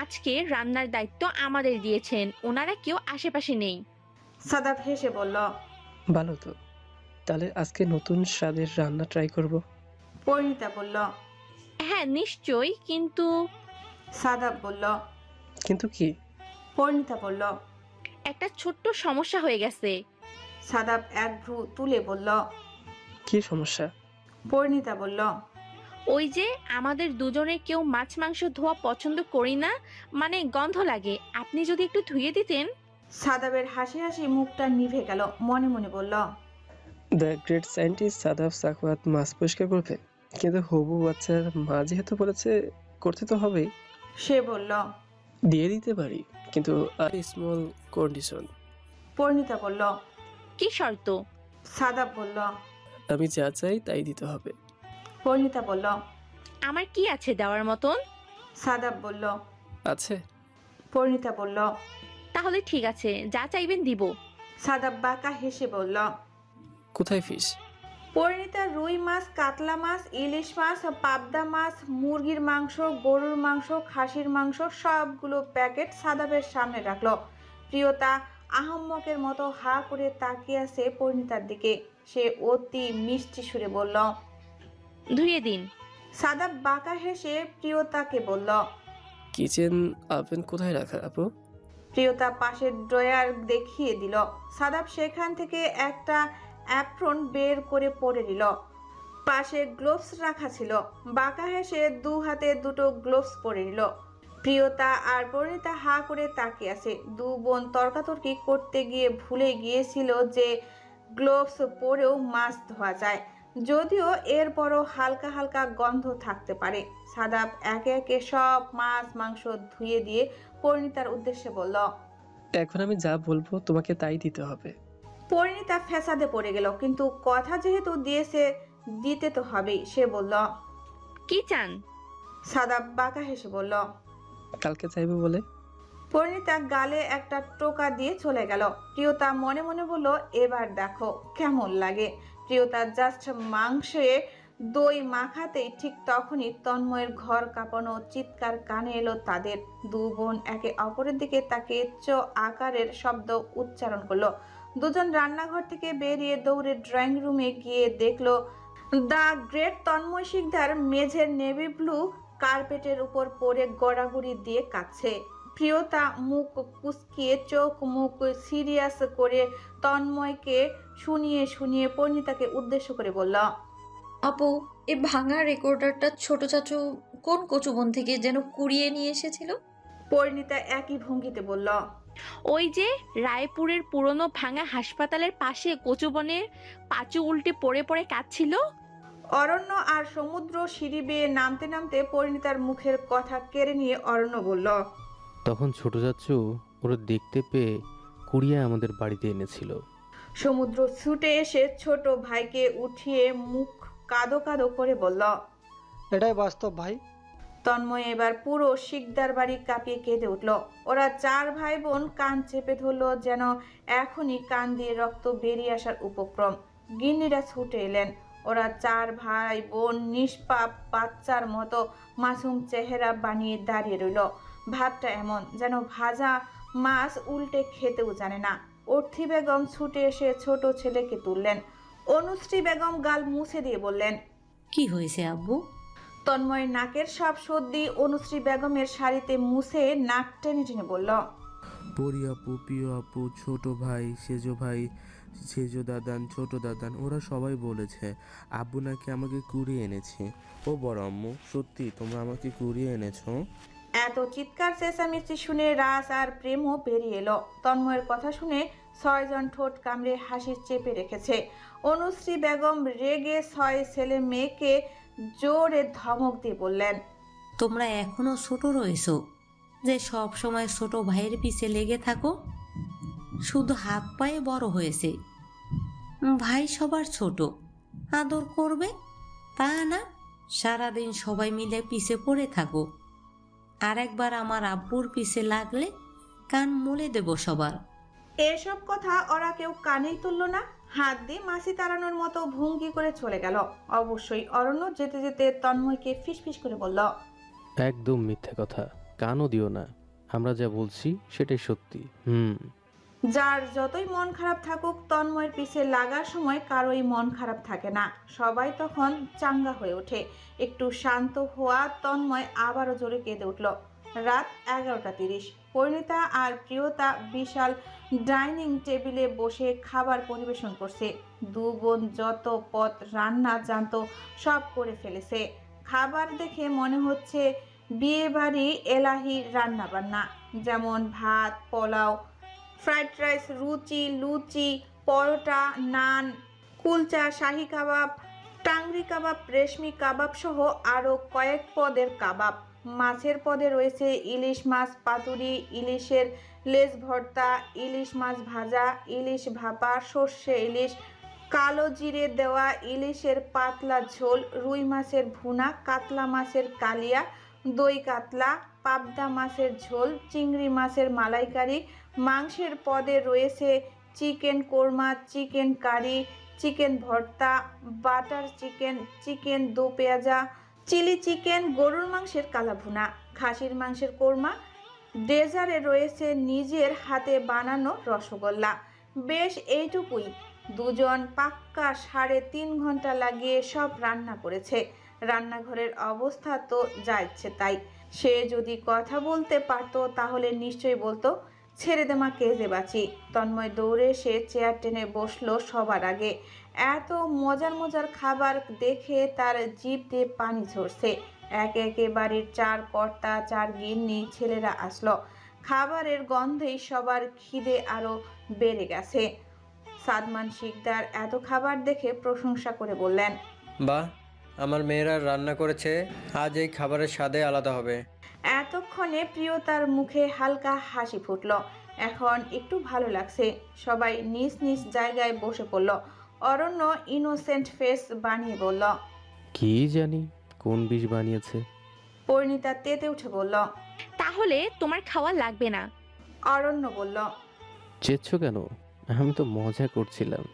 আজকে রান্নার দায়িত্ব আমাদের দিয়েছেন, ওনারা কেউ আশেপাশে নেই। সাদাব হেসে বলল, ভালো তো, তাহলে আজকে নতুন স্বাদের রান্না ট্রাই করব। পরিণীতা বলল, হ্যাঁ নিশ্চয়ই, কিন্তু সাদাব বলল, কিন্তু কি? পরিণীতা বলল, একটা ছোট্ট সমস্যা হয়ে গেছে। সাদাব এক ভ্রু তুলে বলল, কি সমস্যা? পরিণীতা বলল, ওই যে আমাদের দুজনের কেউ মাছ মাংস ধোয়া পছন্দ করি না, মানে গন্ধ লাগে, আপনি যদি একটু ধুয়ে দিতেন। সাদাবের হাসি হাসি মুখটা নিভে গেল, মনে মনে বলল, the great scientist Shadab Sakhawat মাছ পরিষ্কার করবে, কিন্তু হবু বাচ্চার মা যেহেতু বলেছে করতে তো হবেই। সে বলল, দিয়ে দিতে পারি, কিন্তু আর স্মল কন্ডিশন। পরিণীতা বলল, কি শর্ত? সাদাব বলল, আমি যা চাই তাই দিতে হবে। পরিণীতা বলল, আমার কি আছে দেওয়ার মতন? সাদাব বলল, আছে। পরিণীতা বলল, তাহলে ঠিক আছে, যা চাইবেন দিব। সাদাব বাঁকা হেসে বলল, কোথায় ফিস? পরিণীতা রুই মাছ, কাতলা মাছ, ইলিশ মাছ, পাবদা মাছ, মুরগির মাংস, গরুর মাংস, খাসির মাংস সবগুলো প্যাকেট সাদাবের সামনে রাখলো। প্রিয়তা আহম্মকের মতো হা করে তাকিয়ে আছে পরিণীতার দিকে। সে অতি মিষ্টি সুরে বলল, ধুয়ে দিন। সাদাব বাঁকা হেসে প্রিয়তাকে বলল, কিচেন ওভেন কোথায় রাখা আপু? প্রিয়তা পাশের ড্রয়ার দেখিয়ে দিল। সাদাব সেখান থেকে একটা অ্যাপ্রন বের করে পরে নিল। পাশে গ্লোভস রাখা ছিল। বাঁকা হেসে দু হাতে দুটো গ্লোভস পরে নিল। প্রিয়তা আর পরিণীতা হা করে তাকিয়ে আছে। দু বোন তর্কাতর্কি করতে গিয়ে ভুলে গিয়েছিল যে গ্লোভস পরেও মাছ ধোয়া যায়, যদিও এরপরও হালকা হালকা গন্ধ থাকতে পারে। সাদাব একে একে সব মাছ মাংস ধুয়ে দিয়ে পরিণীতার উদ্দেশ্যে বলল, এখন আমি যা বলবো তোমাকে তাই দিতে হবে। পরিণীতা ফ্যাসাদে পড়ে গেল, কিন্তু কথা যেহেতু দিয়েছে দিতে তো হবেই। সে বলল, কি চান? সাদাব বাঁকা হেসে বলল, কালকে চাইবো বলে। পরিণীতা গালে একটা টোকা দিয়ে চলে গেল। প্রিয়তা মনে মনে বলল, এবার দেখো কেমন লাগে। প্রিয়তা জাস্ট মাংসে দই মাখাতেই ঠিক তখনই তন্ময়ের ঘর কাঁপানো চিৎকার কানে এলো তাদের। দু বোন একে অপরের দিকে তাকিয়ে চ আকারের শব্দ উচ্চারণ করলো। দুজন রান্নাঘর থেকে বেরিয়ে দৌড়ে ড্রয়িং রুমে গিয়ে দেখলো দ্য গ্রেট তন্ময় শিকদার মেঝের নেভি ব্লু কার্পেটের উপর পড়ে গড়াগড়ি দিয়ে কাঁদছে। প্রিয়তা মুখ কুচকিয়ে চোখ মুখ সিরিয়াস করে তন্ময়কে শুনিয়ে শুনিয়ে পরিণীতাকে উদ্দেশ্য করে বলল, আপু, এই ভাঙা রেকর্ডারটা ছোট চাচু কোন কচুবন থেকে যেন কুড়িয়ে নিয়ে এসেছিল। পরিণীতা একই ভঙ্গিতে বলল, ওই যে রায়পুরের পুরনো ভাঙা হাসপাতালের পাশে কচুবনের পাঁচু উল্টে পড়ে পড়ে কাঁদছিল। অরণ্য আর সমুদ্র সিঁড়ি বেয়ে নামতে নামতে পরিণীতার মুখের কথা কেড়ে নিয়ে অরণ্য বলল, তখন ছোট চাচু ওরা দেখতে পেয়ে কুড়িয়ে আমাদের বাড়িতে এনেছিল। সমুদ্র ছুটে এসে ছোট ভাইকে উঠিয়ে মুখ কাদো কাদো করে বলল, এটাই বাস্তব ভাই। তন্ময় এবার পুরো শিকদার বাড়ি কাঁপিয়ে কেঁদে উঠল। ওরা চার ভাই বোন কান চেপে ধরলো, যেন এখনই কান দিয়ে রক্ত বেরিয়ে আসার উপক্রম। গিন্নিরা ছুটে এলেন। ওরা চার ভাই বোন নিষ্পাপ বাচ্চার মতো মাসুম চেহারা বানিয়ে দাঁড়িয়ে রইল। ভাবটা এমন যেন ভাজা মাছ উল্টে খেতেও জানে না। অর্থি বেগম ছুটে এসে ছোট ছেলেকে তুললেন। অনুশ্রী বেগম গাল মুছে দিয়ে বললেন, কি হয়েছে আব্বু? তন্ময় নাকের সব সর্দি অনুশ্রী বেগমের শাড়িতে মুছে নাক টেনে টেনে বলল, পরি আপু, প্রিয় আপু, ছোট ভাই, সেজো দাদান, ছোট দাদান, ওরা সবাই বলেছে আব্বু নাকি আমাকে কুড়িয়ে এনেছে। ও বড় আম্মু, সত্যি তোমরা আমাকে কুড়িয়ে এনেছো? এত চিৎকার চেঁচামেচি শুনে রাস আর প্রেমও বেরিয়ে এলো। তন্ময়ের কথা শুনে 6 জন ঠোঁট কামড়ে হাসি চেপে রেখেছে। অনুশ্রী বেগম রেগে 6 ছেলে মেয়েকে জোরে ধমক দিয়ে বললেন, তোমরা এখনো ছোট রয়েছো যে সব সময় ছোট ভাইয়ের পিছে লেগে থাকো? শুধু হাত পায়ে বড় হয়েছে, ভাই সবার ছোট, আদর করবে তা না, সারাদিন সবাই মিলে পিছে পড়ে থাকো। আর একবার আমার আব্বুর পিছে লাগলে কান মুলে দেব সবার। এসব কথা ওরা কেউ কানেই তুলল না। হাত দিয়ে মাছি তাড়ানোর মতো ভঙ্গি করে চলে গেল। অবশ্যই অরণ্য যেতে যেতে তন্ময়কে ফিসফিস করে বলল, একদম মিথ্যে কথা, কানও দিও না, আমরা যা বলছি সেটাই সত্যি। যার যতই মন খারাপ থাকুক, তন্ময়ের পিছে লাগার সময় কারোই মন খারাপ থাকে না। সবাই তখন চাঙ্গা হয়ে ওঠে। একটু শান্ত হওয়া তন্ময় আবারও জোরে কেঁদে উঠল। রাত 11:30। পরিণীতা আর প্রিয়তা বিশাল ডাইনিং টেবিলে বসে খাবার পরিবেশন করছে। দু বোন যত পদ রান্না জানতো সব করে ফেলেছে। খাবার দেখে মনে হচ্ছে বিয়ে বাড়ি এলাহি রান্না বান্না, যেমন ভাত, পোলাও, ফ্রাইড রাইস, লুচি, পরোটা, নান, কুলচা, শাহি কাবাব, টাংরি কাবাব, রেশমি কাবাব সহ আরও কয়েক পদের কাবাব। মাছের পদে রয়েছে ইলিশ মাছ পাতুরি, ইলিশের লেজ ভর্তা, ইলিশ মাছ ভাজা, ইলিশ ভাপা, সর্ষে ইলিশ, কালো জিরে দেওয়া ইলিশের পাতলা ঝোল, রুই মাছের ভুনা, কাতলা মাছের কালিয়া, দই কাতলা, পাবদা মাছের ঝোল, চিংড়ি মাছের মালাইকারি। মাংসের পদে রয়েছে chicken korma, chicken curry, chicken bharta, butter chicken, chicken dopiaza, chilli chicken, গরুর মাংসের কালাভুনা, খাসির মাংসের কোরমা। ডেজার্টে রয়েছে নিজের হাতে বানানো রসগোল্লা। বেশ এইটুকুই। দুজন পাক্কা 3.5 ঘন্টা লাগিয়ে সব রান্না করেছে। রান্নাঘরের অবস্থা তো যা ইচ্ছে তাই। সে যদি কথা বলতে পারতো তাহলে নিশ্চয়ই বলতো, ছেড়ে দে মা, কেজে বাঁচি। তন্ময় দৌড়ে এসে চেয়ার টেনে বসলো সবার আগে। এত মজার খাবার দেখে তার জিভ দিয়ে পানি ঝরছে। একে একে বাড়ির 4 কর্তা, 4 গিন্নি, ছেলেরা আসলো। খাবারের গন্ধেই সবার খিদে আরো বেড়ে গেছে। সাদমান শিকদার এত খাবার দেখে প্রশংসা করে বললেন, বাহ, আমার মেয়েরা রান্না করেছে, আজ এই খাবারের স্বাদে আলাদা হবে। এতক্ষণে প্রিয়তার মুখে হালকা হাসি ফুটল। এখন একটু ভালো লাগছে। সবাই নিজ নিজ জায়গায় বসে পড়ল। অরণ্য ইনোসেন্ট ফেস বানিয়ে বলল, কি জানি কোন বিষ বানিয়েছে। পরিণীতা তেতে উঠে বলল, তাহলে তোমার খাওয়া লাগবে না। অরণ্য বলল, চেয়েছো কেন? আমি তো মজা করছিলাম।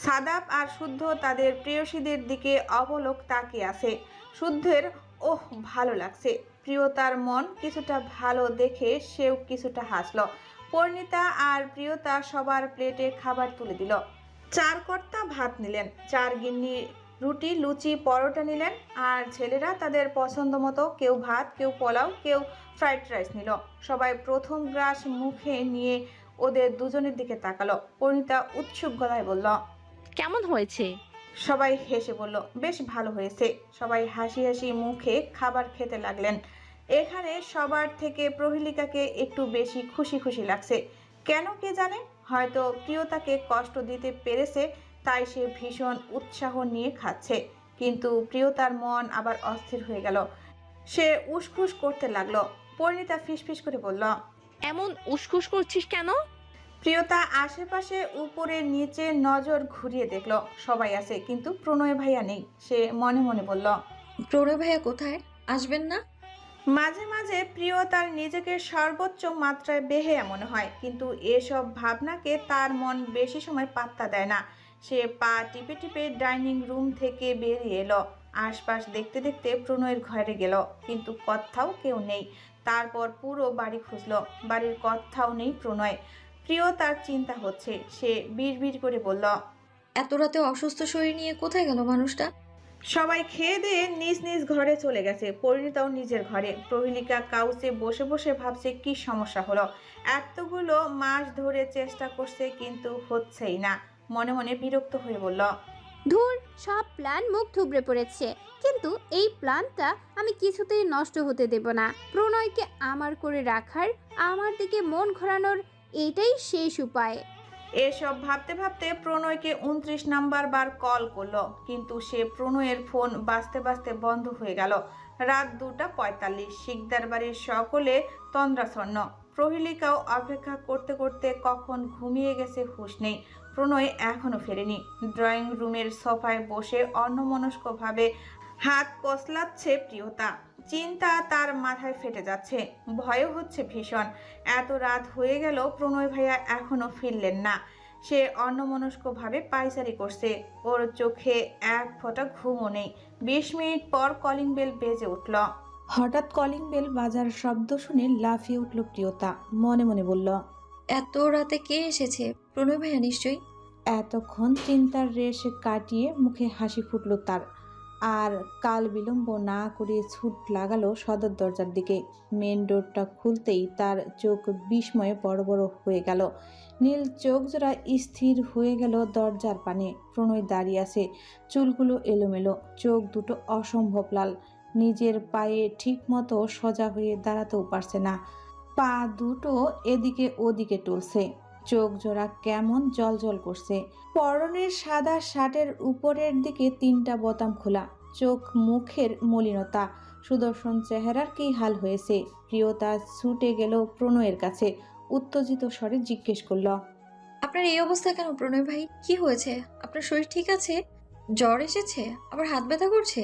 সাদাব আর শুদ্ধ তাদের প্রেয়সীদের দিকে অবলোক তাকিয়ে আছে। শুদ্ধের ওহ ভালো লাগছে। প্রিয়তার মন কিছুটা ভালো দেখে সেও কিছুটা হাসলো। পরিণীতা আর প্রিয়তা সবার প্লেটে খাবার তুলে দিল। 4 কর্তা ভাত নিলেন, 4 গিন্নি রুটি, লুচি, পরোটা নিলেন। আর ছেলেরা তাদের পছন্দ মতো কেউ ভাত, কেউ পোলাও, কেউ ফ্রাইড রাইস নিল। সবাই প্রথম গ্রাস মুখে নিয়ে ওদের দুজনের দিকে তাকালো। পরিণীতা উৎসুক গলায় বলল, কেমন হয়েছে? সবাই হেসে বলল, বেশ ভালো হয়েছে। সবাই হাসি হাসি মুখে খাবার খেতে লাগলেন। এখানে সবার থেকে প্রহেলিকাকে একটু বেশি খুশি খুশি লাগছে। কেন কে জানে, হয়তো প্রিয়তাকে কষ্ট দিতে পেরেছে, তাই সে ভীষণ উৎসাহ নিয়ে খাচ্ছে। কিন্তু প্রিয়তার মন আবার অস্থির হয়ে গেল। সে উসখুস করতে লাগলো। পরিণীতা ফিসফিস করে বলল, এমন উসখুস করছিস কেন? প্রিয়তা আশেপাশে উপরে নিচে নজর ঘুরিয়ে দেখলো। সবাই আছে, কিন্তু প্রণয় ভাইয়া নেই। সে মনে মনে বলল, প্রণয় ভাইয়া কোথায়? আসবেন না? মাঝে মাঝে প্রিয়তার নিজেকে সর্বোচ্চ মাত্রায় বেহেয়া মনে হয়, কিন্তু এসব ভাবনাকে তার মন বেশি সময় পাত্তা দেয় না। সে পা টিপে টিপে ডাইনিং রুম থেকে বেরিয়ে এলো। আশপাশ দেখতে দেখতে প্রণয়ের ঘরে গেল, কিন্তু কোথাও কেউ নেই। তারপর পুরো বাড়ি খুঁজলো, বাড়ির কোথাও নেই প্রণয়। প্রিয়তার চিন্তা হচ্ছে। সে বিড়বিড় করে বলল, এত রাতে অসুস্থ শরীর নিয়ে কোথায় গেল মানুষটা? সবাই খেয়ে দিয়ে নিজ নিজ ঘরে চলে গেছে। পরিণীতাও নিজের ঘরে। প্রহেলিকা কাউচে বসে বসে ভাবছে কি সমস্যা হলো। এতগুলো মাস ধরে চেষ্টা করছে, কিন্তু হচ্ছেই না। মনে মনে বিরক্ত হয়ে বলল, ধুর, সব প্ল্যান মুখ থুবড়ে পড়েছে, কিন্তু এই প্ল্যানটা আমি কিছুতেই নষ্ট হতে দেব না। প্রণয়কে আমার করে রাখার, আমার দিকে মন ঘোরানোর এটাই শেষ উপায়। এসব ভাবতে ভাবতে প্রণয়কে 29 নাম্বার বার কল করলো, কিন্তু সে প্রণয়ের ফোন বাজতে বাজতে বন্ধ হয়ে গেল। রাত 2:45। শিকদার বাড়ির সকলে তন্দ্রাচ্ছন্ন। প্রহেলিকাও অপেক্ষা করতে করতে কখন ঘুমিয়ে গেছে হুঁশ নেই। প্রণয় এখনো ফেরেনি। ড্রয়িং রুমের সোফায় বসে অন্যমনস্কভাবে হাত কসলাচ্ছে প্রিয়তা। চিন্তা তার মাথায় ফেটে যাচ্ছে, ভয়ও হচ্ছে ভীষণ। এত রাত হয়ে গেল, প্রণয় ভাইয়া এখনো ফিরলেন না। সে অন্যমনস্কভাবে পায়চারি করছে। ওর চোখে এক ফোঁটা ঘুমও নেই। 20 মিনিট পর কলিং বেল বেজে উঠল। হঠাৎ কলিং বেল বাজার শব্দ শুনে লাফিয়ে উঠল প্রিয়তা। মনে মনে বলল, এত রাতে কে এসেছে? প্রণয় ভাইয়া নিশ্চয়ই। এতক্ষণ চিন্তার রেশ কাটিয়ে মুখে হাসি ফুটল তার। আর কাল বিলম্ব না করে ছুট লাগালো সদর দরজার দিকে। মেন ডোরটা খুলতেই তার চোখ বিস্ময়ে বড় বড় হয়ে গেল। নীল চোখ জোড়া স্থির হয়ে গেল দরজার পানে। প্রণয় দাঁড়িয়ে আছে, চুলগুলো এলোমেলো, চোখ দুটো অসম্ভব লাল। নিজের পায়ে ঠিক মতো সোজা হয়ে দাঁড়াতেও পারছে না। পা দুটো এদিকে ওদিকে টলছে, চোখ জোড়া কেমন জলজল করছে। পরনের সাদা শার্টের উপরের দিকে 3টা বোতাম খোলা, চোখ মুখের মলিনতা। সুদর্শন চেহারার কি হাল হয়েছে? প্রিয়তা ছুটে গেল প্রণয়ের কাছে, উত্তেজিত স্বরে জিজ্ঞেস করল, আপনার এই অবস্থা কেন প্রণয় ভাই? কি হয়েছে? আপনার শরীর ঠিক আছে? জ্বর এসেছে? আবার হাত ব্যথা করছে?